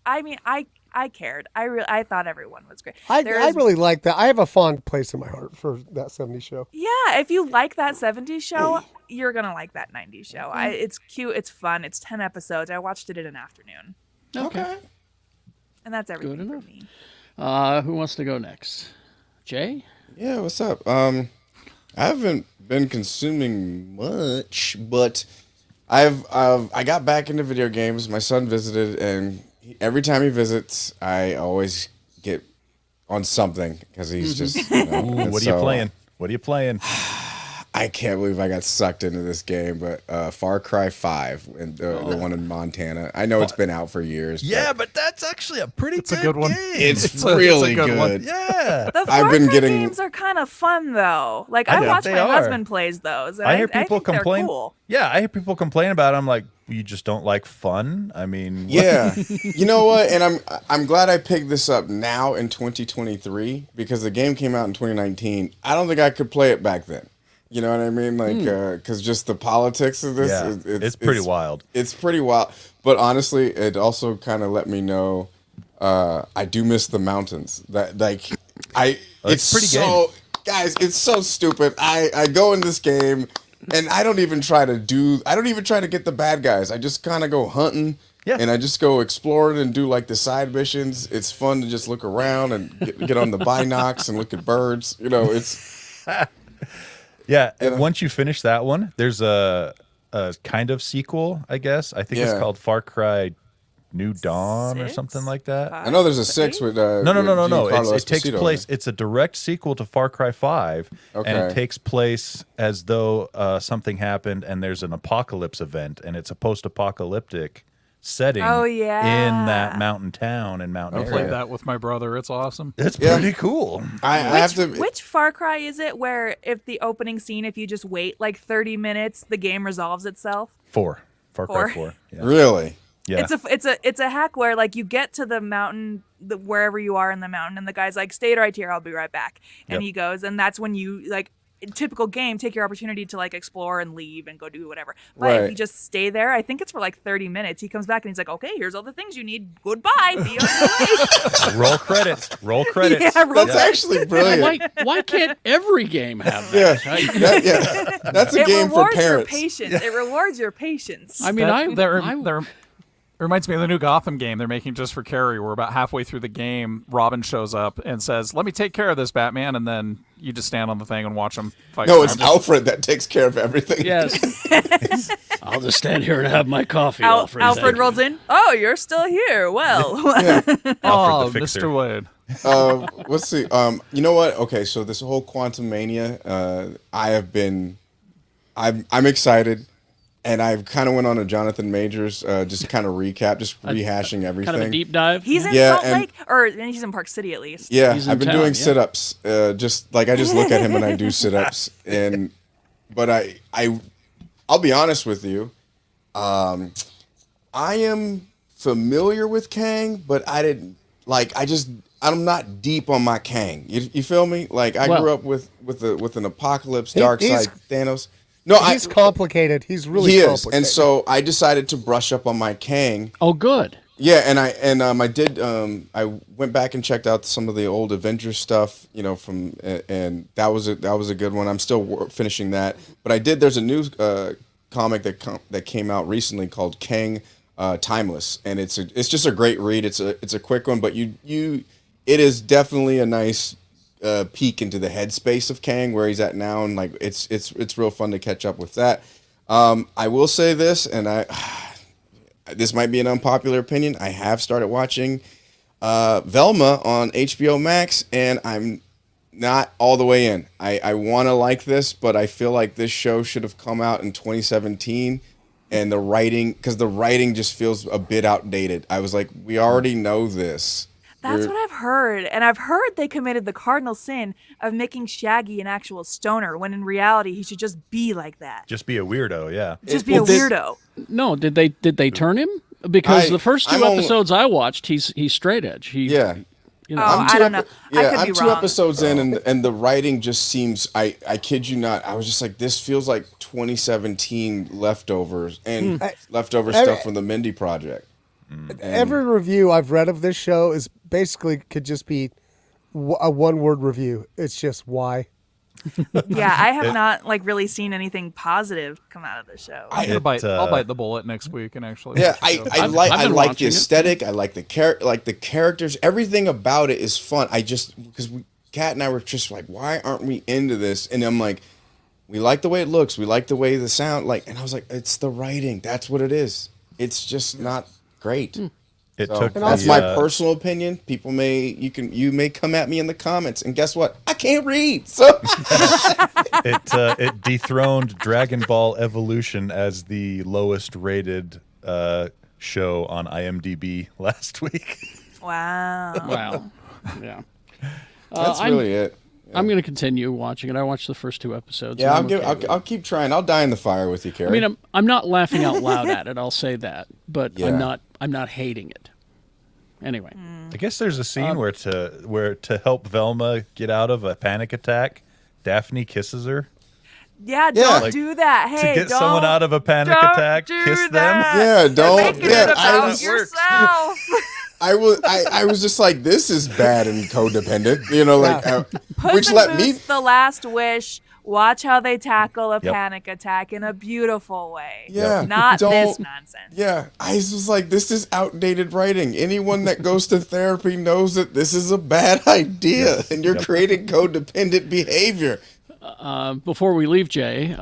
I mean, I cared. I thought everyone was great. I really like that. I have a fond place in my heart for that 70s show. Yeah, if you like that 70s show, you're going to like that 90s show. It's cute. It's fun. It's 10 episodes. I watched it in an afternoon. Okay. And that's everything Good for enough. me. Who wants to go next? Jay? Yeah, what's up? I haven't been consuming much, but I got back into video games. My son visited, and every time he visits, I always get on something because he's just. You know, what are you playing? What are you playing? I can't believe I got sucked into this game, but Far Cry 5, and the one in Montana. I know it's been out for years. Yeah, but that's actually a pretty It's a good one. game. It's really good one. good. Yeah. The Far Cry games are kind of fun, though. Like, I watch they my are. husband plays those. And I hear people think they're complain. Cool. Yeah, I hear people complain about it. I'm like, you just don't like fun? I mean, Yeah. You know what? And I'm glad I picked this up now in 2023 because the game came out in 2019. I don't think I could play it back then. You know what I mean? Like, because just the politics of this, Yeah, it's pretty wild. It's pretty wild. But honestly, it also kind of let me know I do miss the mountains. That it's pretty so guys, it's so stupid. I go in this game and I don't even try to get the bad guys. I just kind of go hunting. Yeah. And I just go exploring and do like the side missions. It's fun to just look around and get on the binocs and look at birds. You know, it's Yeah, and once you finish that one, there's a kind of sequel, I guess. I think it's called Far Cry New Dawn or something like that. I know there's a 6 with No. Giancarlo It takes Esposito. place. It's a direct sequel to Far Cry 5, and it Okay. takes place as though something happened and there's an apocalypse event, and it's a post-apocalyptic setting in that mountain town and mountain I area. played that with my brother. It's awesome. It's pretty cool. I have to. Which Far Cry is it where if the opening scene, if you just wait like 30 minutes, the game resolves itself? Far Cry 4. Yeah. Really? Yeah. It's a hack where like you get to the mountain, wherever you are in the mountain, and the guy's like, "Stay right here, I'll be right back," and he goes, and that's when you like. In typical game, take your opportunity to like explore and leave and go do whatever. But if you just stay there, I think it's for like 30 minutes. He comes back and he's like, "Okay, here's all the things you need. Goodbye. Be on your way." Roll credits. Roll credits. Yeah, roll That's actually brilliant. Why can't every game have that? That's a It game for rewards your parents. patience. It rewards your patience. I mean, There reminds me of the new Gotham game they're making just for Carrie. We're about halfway through the game. Robin shows up and says, "Let me take care of this, Batman," and then you just stand on the thing and watch him fight. No, it's Alfred that takes care of everything. Yes. I'll just stand here and have my coffee. Alfred rolls in. Oh, you're still here. Well. Oh, the fixer. Mr. Wade. Let's see. You know what? Okay, so this whole Quantum Mania, I'm excited, and I've kind of went on a Jonathan Majors, just kind of recap, just rehashing everything. Kind of a deep dive. He's in Salt Lake, or he's in Park City at least. Yeah, He's in I've been town, doing yeah. sit-ups. Just like I just look at him and I do sit-ups, but I'll be honest with you. I am familiar with Kang, but I'm not deep on my Kang. You feel me? Like I grew up with an Apocalypse, Darkseid, Thanos. No, he's complicated. He's really he complicated. is, and so I decided to brush up on my Kang. Oh, good. Yeah, and I went back and checked out some of the old Avengers stuff, and that was a good one. I'm still finishing that, but there's a new comic that came out recently called Kang Timeless, and it's just a great read. It's a quick one, but it is definitely a nice peek into the headspace of Kang, where he's at now, and like it's real fun to catch up with that. I will say this, and this might be an unpopular opinion. I have started watching Velma on HBO Max, and I'm not all the way in. I want to like this, but I feel like this show should have come out in 2017, and the writing just feels a bit outdated. I was like, we already know this. That's what I've heard. And I've heard they committed the cardinal sin of making Shaggy an actual stoner, when in reality he should just be like that. Just be a weirdo, yeah. Just be a weirdo. No, did they turn him? Because the first two episodes I watched, he's straight edge. Yeah. You know, I don't know. I could I'm be 2 wrong. episodes in, and the writing just seems, I kid you not, I was just like, this feels like 2017 leftovers and leftover stuff from the Mindy Project. Every review I've read of this show is basically could just be a one-word review. It's just why. Yeah, I have not really seen anything positive come out of the show. I'll bite the bullet next week and actually. Yeah, I like the watching aesthetic. I like the characters. Everything about it is fun. Because Kat and I were just like, why aren't we into this? And I'm like, we like the way it looks. We like the way the sound. And I was like, it's the writing. That's what it is. It's just not great. That's my personal opinion. You may come at me in the comments, and guess what? I can't read. So it dethroned Dragon Ball Evolution as the lowest rated show on IMDb last week. Wow. wow. Yeah. that's really it. I'm going to continue watching it. I watched the first 2 episodes. Yeah, and I'll keep trying. I'll die in the fire with you, Carrie. I mean, I'm not laughing out loud at it. I'll say that, but Yeah. I'm not hating it. Anyway, I guess there's a scene where to help Velma get out of a panic attack, Daphne kisses her. Yeah, don't do that. Hey, to get don't, someone out of a panic don't attack, do kiss that. them. Yeah, don't. You're making Yeah, it about yourself. I was just like, this is bad and codependent, Put which the let me. The Last Wish. Watch how they tackle a Yep. panic attack in a beautiful way. Yeah, Not this nonsense. Yeah, I was like, this is outdated writing. Anyone that goes to therapy knows that this is a bad idea, and you're creating codependent behavior. before we leave, Jay,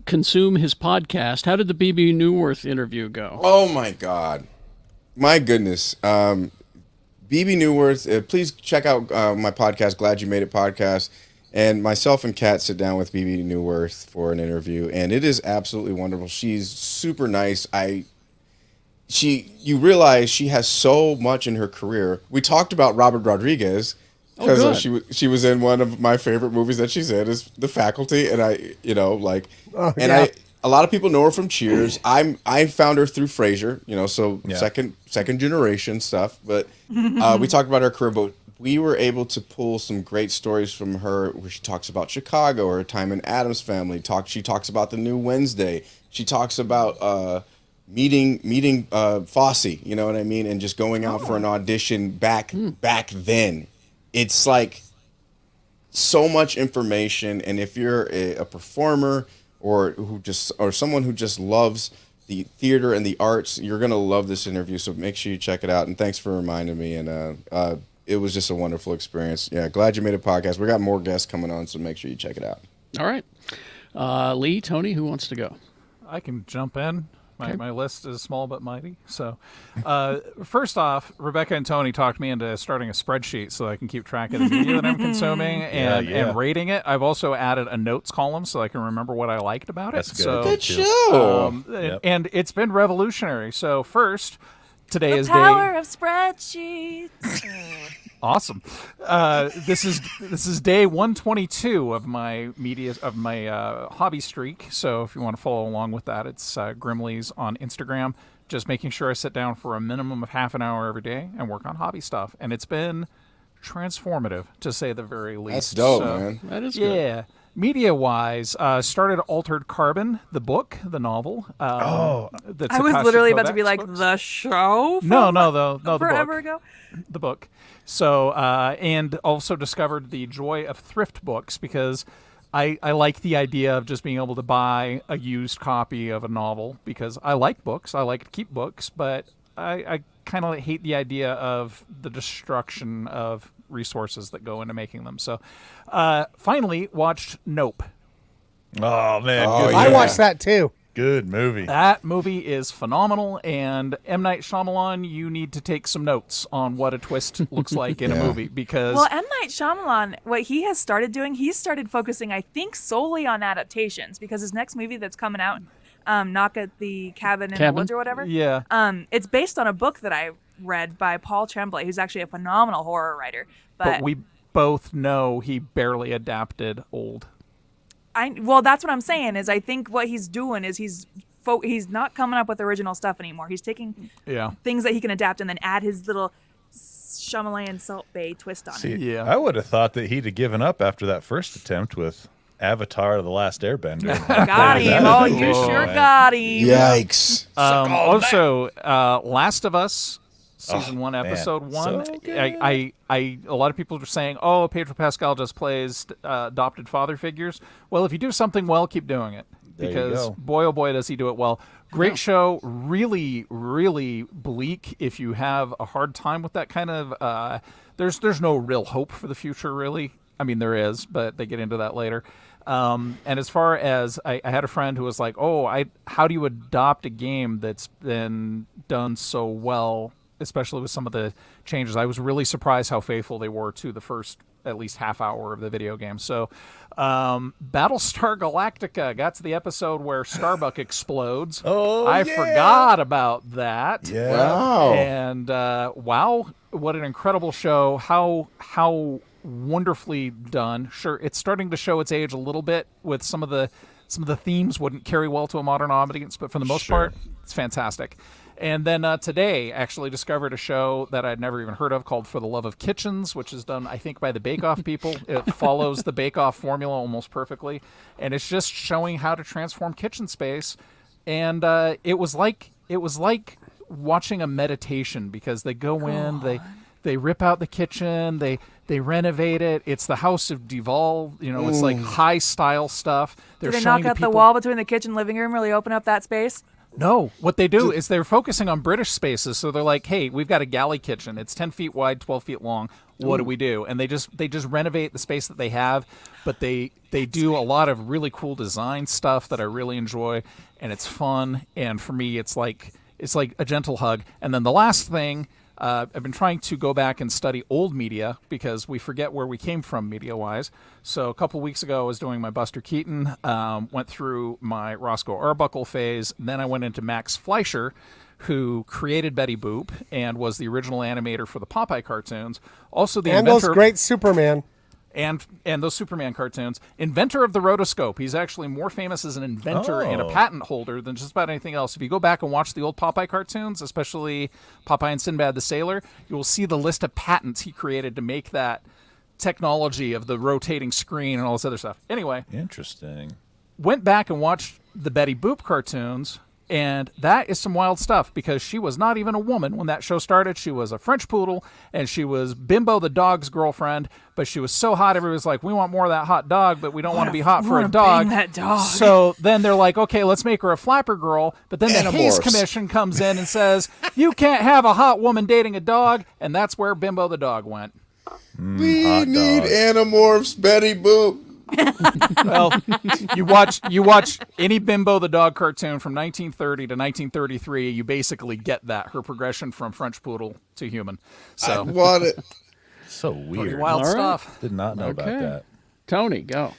consume his podcast. How did the BB Newworth interview go? Oh my God, my goodness. BB Newworth, please check out my podcast, Glad You Made It podcast. And myself and Kat sit down with BB Newworth for an interview, and it is absolutely wonderful. She's super nice. You realize she has so much in her career. We talked about Robert Rodriguez because she was in one of my favorite movies that she's in is The Faculty, and a lot of people know her from Cheers. I found her through Frasier, second generation stuff. But we talked about her career, but we were able to pull some great stories from her where she talks about Chicago, her time in Addams Family. She talks about the new Wednesday. She talks about meeting Fosse, you know what I mean, and just going out for an audition back then. It's like so much information, and if you're a performer or someone who just loves the theater and the arts. You're gonna love this interview, so make sure you check it out. And thanks for reminding me. And it was just a wonderful experience. Yeah, glad you made a podcast. We got more guests coming on, so make sure you check it out. All right. Lee, Tony, who wants to go? I can jump in. My list is small but mighty. So, first off, Rebecca and Tony talked me into starting a spreadsheet so I can keep track of the media that I'm consuming and rating it. I've also added a notes column so I can remember what I liked about it. That's good. So, Good show. and it's been revolutionary. So, first, today The is power day. of spreadsheets. Awesome. This is day 122 of my hobby streak. So if you want to follow along with that, it's Grimley's on Instagram. Just making sure I sit down for a minimum of half an hour every day and work on hobby stuff, and it's been transformative to say the very least. That's dope, man. That is good. Yeah. Media-wise, started Altered Carbon, the book, the novel. I was literally about to be like, books. the show? No, the Forever book. ago? The book. So, and also discovered the joy of thrift books because I like the idea of just being able to buy a used copy of a novel because I like books. I like to keep books, but I kind of hate the idea of the destruction of resources that go into making them. So, finally watched Nope. Oh man, Oh, good, yeah. I watched that too. good movie. That movie is phenomenal, and M. Night Shyamalan, you need to take some notes on what a twist looks like in a movie because Well, M. Night Shyamalan, what he has started doing, he's started focusing, I think, solely on adaptations because his next movie that's coming out, Knock at the Cabin in the Woods or whatever, yeah, it's based on a book that I read by Paul Tremblay, who's actually a phenomenal horror writer. but we both know he barely adapted Old. Well, that's what I'm saying. Is I think what he's doing is he's not coming up with original stuff anymore. He's taking things that he can adapt and then add his little Shyamalan Salt Bay twist on it. See, Yeah. I would have thought that he'd have given up after that first attempt with Avatar: The Last Airbender. Got him. Oh, you sure got him. Yikes. Also, Last of Us season 1, man. episode 1. So good. A lot of people are saying, "Oh, Pedro Pascal just plays adopted father figures." Well, if you do something well, keep doing it There you because go. boy, oh boy, does he do it well. Great show, really, really bleak. If you have a hard time with that kind of, there's no real hope for the future, really. I mean, there is, but they get into that later. And as far as I had a friend who was like, "Oh, how do you adopt a game that's been done so well?" Especially with some of the changes. I was really surprised how faithful they were to the first at least half hour of the video game. So, Battlestar Galactica got to the episode where Starbuck explodes. Oh, I yeah. forgot about that. Yeah. Wow. And wow, what an incredible show. How wonderfully done. Sure, it's starting to show its age a little bit with some of the themes wouldn't carry well to a modern audience, but for the most Sure. part, it's fantastic. And then today, actually discovered a show that I'd never even heard of called For the Love of Kitchens, which is done, I think, by the Bake Off people. It follows the Bake Off formula almost perfectly, and it's just showing how to transform kitchen space. And it was like watching a meditation because they go in, they rip out the kitchen, they renovate it. It's the House of Duval, it's like high style stuff. Do They're they showing knock out the people. wall between the kitchen and living room? Really open up that space? No, what they do is they're focusing on British spaces. So they're like, "Hey, we've got a galley kitchen. It's 10 feet wide, 12 feet long. What do we do?" And they just renovate the space that they have, but they do a lot of really cool design stuff that I really enjoy, and it's fun. And for me, it's like a gentle hug. And then the last thing. I've been trying to go back and study old media because we forget where we came from media-wise. So a couple weeks ago, I was doing my Buster Keaton, went through my Roscoe Arbuckle phase. Then I went into Max Fleischer, who created Betty Boop and was the original animator for the Popeye cartoons. Also the And inventor those great Superman. and those Superman cartoons. Inventor of the rotoscope. He's actually more famous as an inventor and a Oh. patent holder than just about anything else. If you go back and watch the old Popeye cartoons, especially Popeye and Sinbad the Sailor, you will see the list of patents he created to make that technology of the rotating screen and all this other stuff. Anyway, Interesting. went back and watched the Betty Boop cartoons, And that is some wild stuff because she was not even a woman when that show started. She was a French poodle, and she was Bimbo the dog's girlfriend. But she was so hot, everybody was like, we want more of that hot dog, but we don't want to be hot for a dog. That dog. So then they're like, okay, let's make her a flapper girl. But then the Hays Animorphs. Commission comes in and says, you can't have a hot woman dating a dog. And that's where Bimbo the dog went. We hot need dog. Animorphs, Betty Boop. Well, you watch any Bimbo the dog cartoon from 1930 to 1933, you basically get that, her progression from French poodle to human. I So want it. So pretty weird. wild All right. stuff. Did not know about Okay. that. Tony, go.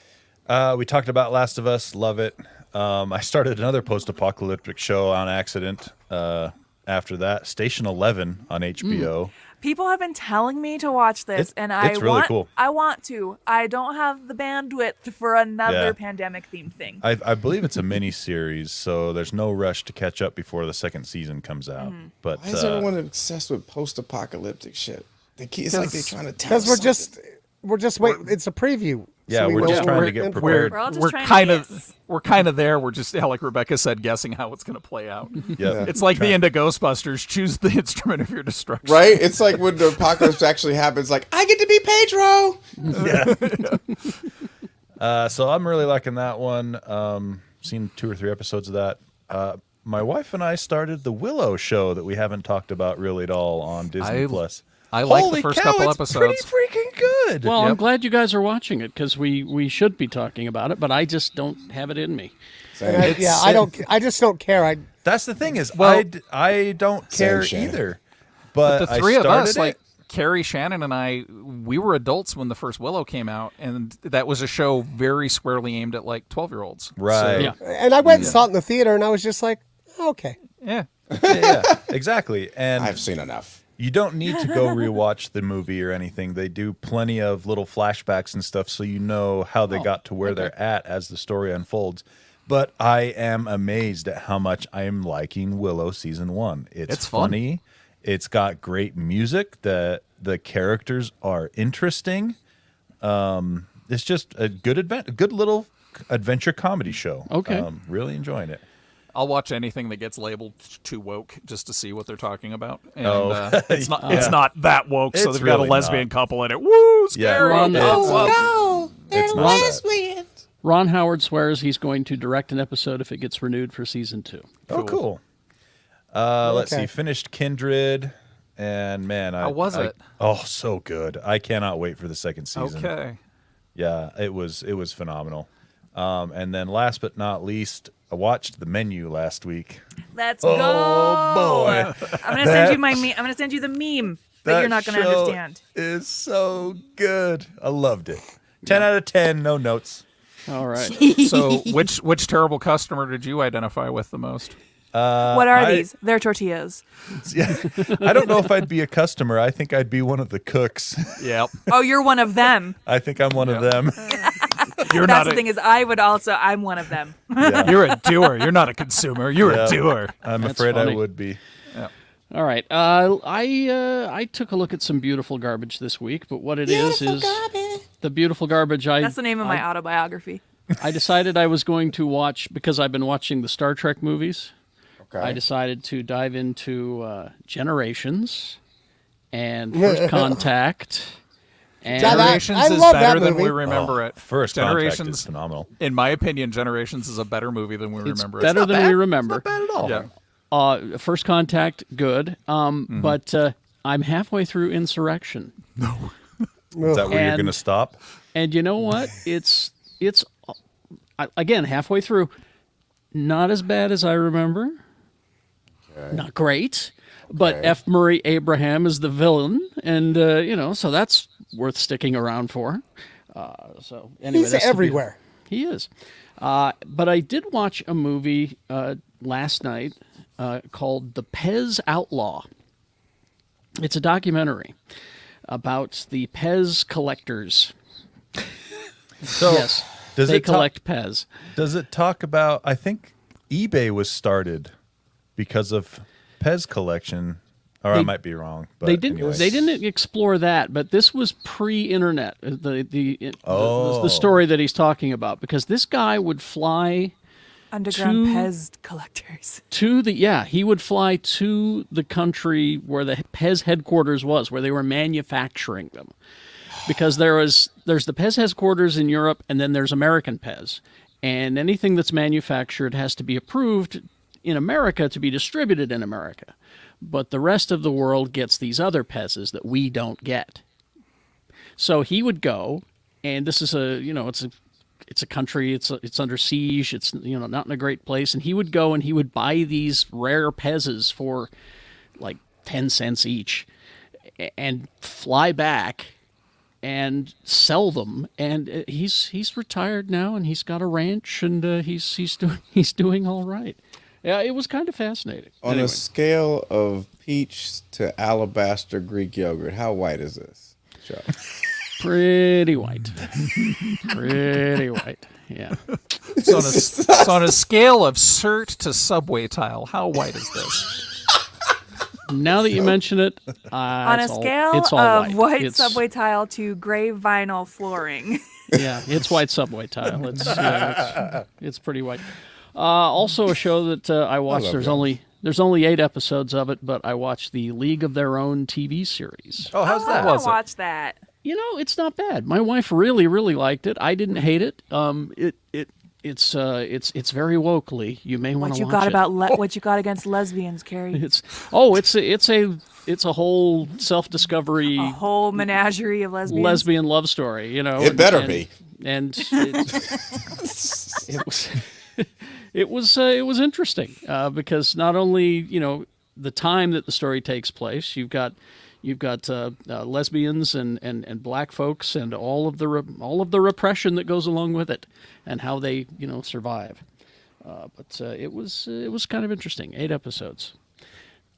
We talked about Last of Us. Love it. I started another post-apocalyptic show on accident. After that, Station 11 on HBO. People have been telling me to watch this, and it's really cool. I want to. I don't have the bandwidth for another Yeah. pandemic-themed thing. I believe it's a mini series, so there's no rush to catch up before the second season comes out. But Why is everyone obsessed with post-apocalyptic shit? It's like they're trying to tell us Because we're just waiting. It's a preview. Yeah, we we're won't- just trying to we're get in for prepared. it. We're all just We're trying kind to of guess. we're kind of there. We're just, like Rebecca said, guessing how it's going to play out. Yep. It's like the end of Ghostbusters. Choose the instrument of your destruction. Right? It's like when the apocalypse actually happens, like, I get to be Pedro. So I'm really liking that one. Seen 2 or 3 episodes of that. My wife and I started the Willow show that we haven't talked about really at all on Disney Plus. I like Holy the first cow, couple it's episodes. pretty freaking good. Well, I'm Yep. glad you guys are watching it because we should be talking about it, but I just don't have it in me. And I just don't care. That's the thing is, Well- I don't care Shannon. either. But The three of us, like Carrie, Shannon, and I, we were adults when the first Willow came out, and that was a show very squarely aimed at like 12-year-olds. Right. Yeah. And I went and saw it in the theater, and I was just like, okay. Yeah. yeah, exactly. And I've seen enough. you don't need to go rewatch the movie or anything. They do plenty of little flashbacks and stuff so you know how they got to where they're at as the story unfolds. But I am amazed at how much I am liking Willow season 1. It's fun. funny. It's got great music. The characters are interesting. It's just a good little adventure comedy show. Okay. Really enjoying it. I'll watch anything that gets labeled too woke just to see what they're talking about. And Oh. it's not that woke, so It's they've got a really lesbian not. couple in it. Woo, scary. Ron, It's not that. Ron Howard swears he's going to direct an episode if it gets renewed for season 2. Oh, cool. Let's Okay. see. Finished Kindred, and man, How was it? Oh, so good. I cannot wait for the second season. Okay. Yeah, it was phenomenal. And then last but not least, I watched The Menu last week. Let's Oh, go. boy. I'm gonna send you I'm gonna send you the meme that you're not gonna show understand. Is so good. I loved it. 10 out of 10. No notes. All right. So which terrible customer did you identify with the most? What are these? They're tortillas. Yeah. I don't know if I'd be a customer. I think I'd be one of the cooks. Yep. Oh, you're one of them. I think I'm one of them. You're That's not the thing is, I'm one of them. You're a doer. You're not a consumer. You're Yeah. a doer. I'm That's afraid funny. I would be. All right. I took a look at some beautiful garbage this week, but what it is the beautiful garbage. That's the name of my autobiography. I decided I was going to watch because I've been watching the Star Trek movies. Okay. I decided to dive into Generations and First Contact. And Generations I is love that better than movie. we remember it. First Contact is Generations, phenomenal. in my opinion, Generations is a better movie than we it's remember better it. than we remember. Bad at all. Yeah. First Contact, good. But I'm halfway through Insurrection. Is that where you're And- going to stop? And you know what? It's again halfway through. Not as bad as I remember. Not great, but F. Murray Abraham is the villain, and so that's worth sticking around for. So anyway, He's that's the everywhere. He is. But I did watch a movie last night called The Pez Outlaw. It's a documentary about the Pez collectors. So Yes, does they it collect Pez. Does it talk about? I think eBay was started because of Pez collection, or I might be wrong. But They didn't. anyways. They didn't explore that, but this was pre-internet. The Oh. story that he's talking about, because this guy would fly Underground Pez collectors. He would fly to the country where the Pez headquarters was, where they were manufacturing them. Because there's the Pez headquarters in Europe, and then there's American Pez. And anything that's manufactured has to be approved in America to be distributed in America. But the rest of the world gets these other Pez's that we don't get. So he would go, and this is it's a country, it's under siege, it's not in a great place, and he would go and he would buy these rare Pez's for like 10 cents each and fly back and sell them. And he's retired now, and he's got a ranch, and he's doing all right. Yeah, it was kind of fascinating. On a scale of peach to alabaster Greek yogurt, how white is this show? Pretty white. Pretty white. Yeah. So on a scale of cert to subway tile, how white is this? Now that you mention it, on a scale it's all of white It's- subway tile to gray vinyl flooring. Yeah, it's white subway tile. It's pretty white. Also, a show that I watched. There's only 8 episodes of it, but I watched the League of Their Own TV series. Oh, how's that? I want to watch that. It's not bad. My wife really, really liked it. I didn't hate it. It's very wokely. You may want What to you watch got it. about what you got against lesbians, Carrie? It's a whole self-discovery, A whole menagerie of lesbians. lesbian love story. It better be. And it was interesting because not only the time that the story takes place, you've got lesbians and black folks and all of the repression that goes along with it, and how they survive. But it was kind of interesting. 8 episodes.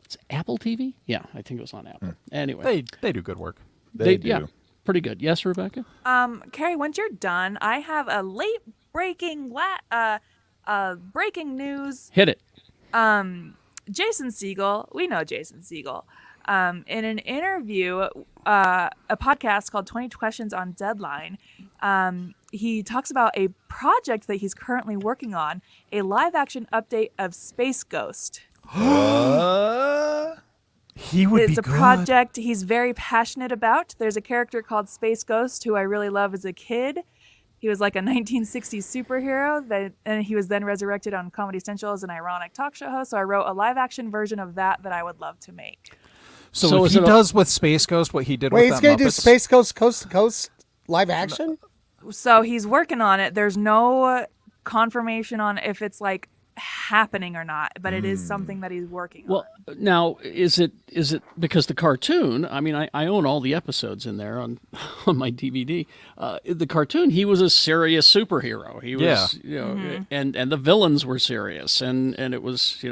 It's Apple TV? Yeah, I think it was on Apple. Anyway, They do good work. They do. Yeah, pretty good. Yes, Rebecca? Carrie, once you're done, I have a late breaking news. Hit it. Jason Segel, we know Jason Segel. In an interview, a podcast called 20 Questions on Deadline, he talks about a project that he's currently working on, a live-action update of Space Ghost. He would It's be a good. project he's very passionate about. There's a character called Space Ghost who I really love as a kid. He was like a 1960s superhero, and he was then resurrected on Comedy Central as an ironic talk show host. So I wrote a live-action version of that I would love to make. So if is he it does with Space Ghost what he did Wait, with he's that going to do Muppets, Space Ghost Coast to Coast live action? So he's working on it. There's no confirmation on if it's like happening or not, but it is something that he's working on. Well, now is it because the cartoon? I mean, I own all the episodes in there on my DVD. The cartoon, he was a serious superhero. He was, and the villains were serious, and it was,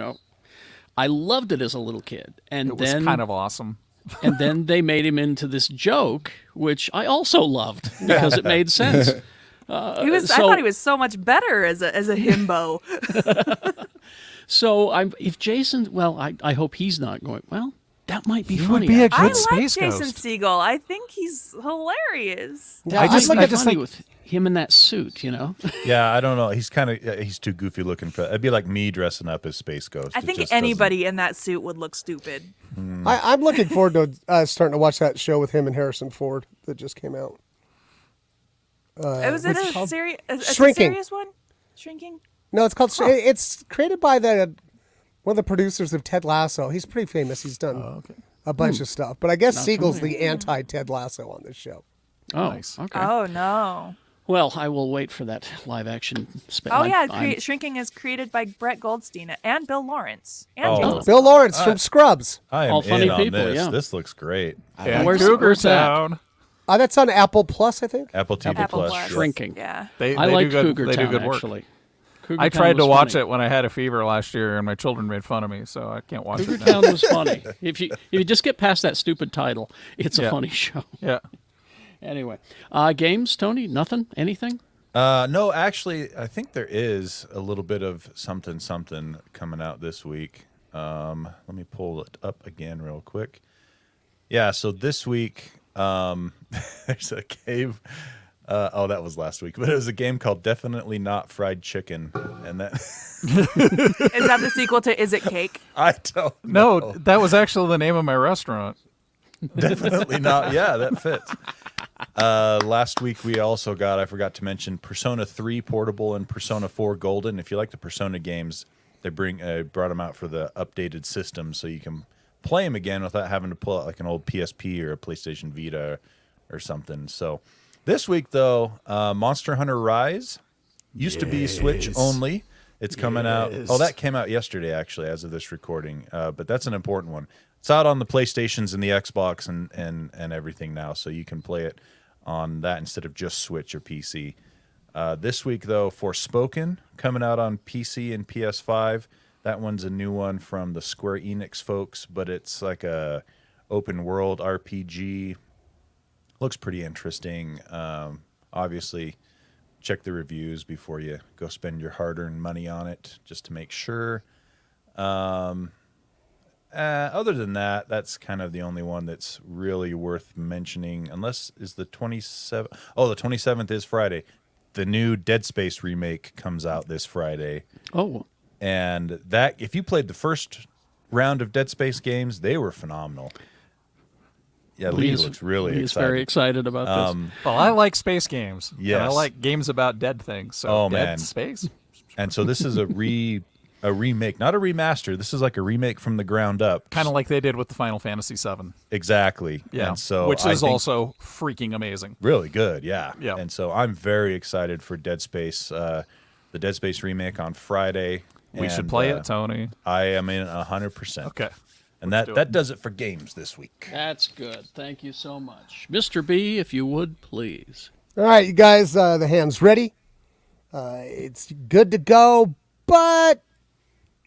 I loved it as a little kid, and it was then kind of awesome. and then they made him into this joke, which I also loved because it made sense. I thought he was so much better as a himbo. So if Jason, I hope he's not going. Well, that might be He funny. would be a I good like Space Jason Ghost. Segel. I think he's hilarious. Yeah, I just just think- with him in that suit, Yeah, I don't know. He's he's too goofy looking for. It'd be like me dressing up as Space Ghost. I It think just anybody in that suit would look stupid. I'm looking forward to starting to watch that show with him and Harrison Ford that just came out. Was it a serious Shrinking. serious one? Shrinking? No, it's called. It's created by one of the producers of Ted Lasso. He's pretty famous. He's done a bunch of stuff. But I guess Siegel's the anti-Ted Lasso on this show. Oh, Nice. okay. Oh no. Well, I will wait for that live action. Oh yeah, Shrinking is created by Brett Goldstein and Bill Lawrence and Oh. James. Bill Lawrence from Scrubs. I am All funny in on people, this. yeah. This looks great. Yeah, Where's Cougar that? Town. That's on Apple Plus, I think. Apple TV Apple Plus. Plus. yes. Shrinking. Yeah. They I do liked good. Cougar They Town, do good work. actually. Cougar I Town tried to was watch funny. it when I had a fever last year, and my children made fun of me, so I can't watch Cougar it now. Town was funny. If you just get past that stupid title, it's a Yeah. funny show. Yeah. Anyway, games, Tony? Nothing? Anything? No, actually, I think there is a little bit of something coming out this week. Let me pull it up again real quick. Yeah, so this week there's a cave That was last week, but it was a game called Definitely Not Fried Chicken, and that Is that the sequel to Is It Cake? I don't know. No, that was actually the name of my restaurant. Definitely not. Yeah, that fits. Last week we also got, I forgot to mention, Persona 3 Portable and Persona 4 Golden. If you like the Persona games, they brought them out for the updated system, so you can play them again without having to pull out like an old PSP or a PlayStation Vita or something. So this week, though, Monster Hunter Rise used to be Switch only. It's coming out. Oh, that came out yesterday, actually, as of this recording. But that's an important one. It's out on the PlayStations and the Xbox and everything now, so you can play it on that instead of just Switch or PC. This week, though, Forspoken, coming out on PC and PS5. That one's a new one from the Square Enix folks, but it's like a open world RPG. Looks pretty interesting. Obviously, check the reviews before you go spend your hard-earned money on it, just to make sure. Other than that, that's kind of the only one that's really worth mentioning. Unless is the 27th. Oh, the 27th is Friday. The new Dead Space remake comes out this Friday. Oh, And that, if you played the first round of Dead Space games, they were phenomenal. Yeah, Lee looks really he's excited. very excited about this. Well, I like space games. And I Yes. like games about dead things. So Oh, Dead man. Space. And so this is a remake, not a remaster. This is like a remake from the ground up. Kind of like they did with the Final Fantasy VII. Exactly. Yeah. And so which I is think also freaking amazing. really good. Yeah. Yeah. And so I'm very excited for Dead Space, the Dead Space remake on Friday. We should And, play it, Tony. I am in 100%. Okay. And do it. that does it for games this week. That's good. Thank you so much. Mr. B, if you would, please. All right, you guys, the ham's ready. It's good to go, but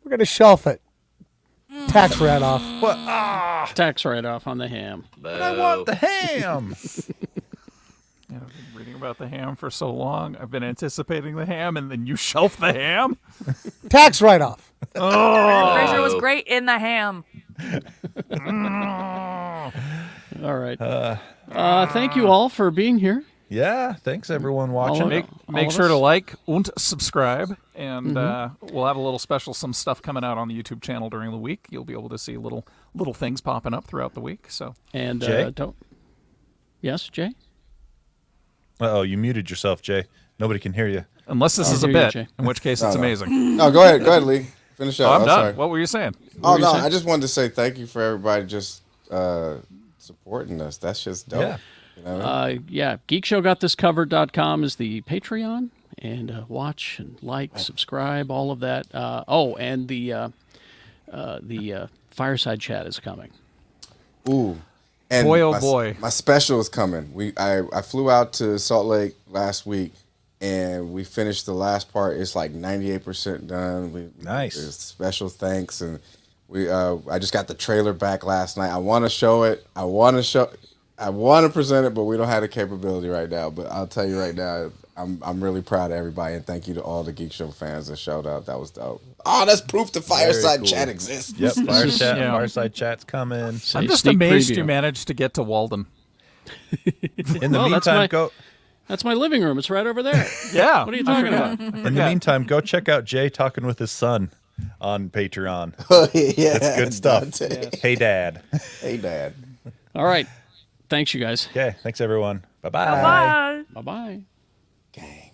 we're going to shelf it. Tax write-off. What? Tax write-off on the ham. But I want the ham. Yeah, I've been reading about the ham for so long. I've been anticipating the ham, and then you shelf the ham? Tax write-off. Fraser was great in the ham. All right. Thank you all for being here. Yeah. Thanks, everyone watching. All of- Make of sure to us. like and subscribe, and we'll have a little some stuff coming out on the YouTube channel during the week. You'll be able to see little things popping up throughout the week. So And Jay? don't. Yes, Jay? Uh-oh, you muted yourself, Jay. Nobody can hear you. unless this I'll is a hear you, bit, Jay. in which case it's amazing. No, go ahead, Lee. Finish up. Oh, I'm done. Sorry. What were you saying? Oh were you no, saying? I just wanted to say thank you for everybody just supporting us. That's just dope. Yeah. You know what I mean? Yeah, geekshowgotthiscovered.com is the Patreon, and watch and like, subscribe, all of that. And the fireside chat is coming. Ooh. And Boy, oh my, boy. My special is coming. I flew out to Salt Lake last week and we finished the last part. It's like 98% done. Nice. Special thanks, and I just got the trailer back last night. I want to show it. I want to present it, but we don't have the capability right now. But I'll tell you right now, I'm really proud of everybody, and thank you to all the Geek Show fans that showed up. That was dope. Oh, that's proof the fireside cool. chat exists. Yep, Yeah. fireside chat's coming. I'm Say just sneak amazed preview. you managed to get to Walden. In the Well, that's meantime, my- go. That's my living room. It's right over there. Yeah. What are you talking about? In the meantime, go check out Jay talking with his son on Patreon. Yeah, That's good stuff. Dante. Hey, Dad. Hey, Dad. All right. Thanks, you guys. Okay, thanks everyone. Bye-bye. Bye. Bye-bye. Gang.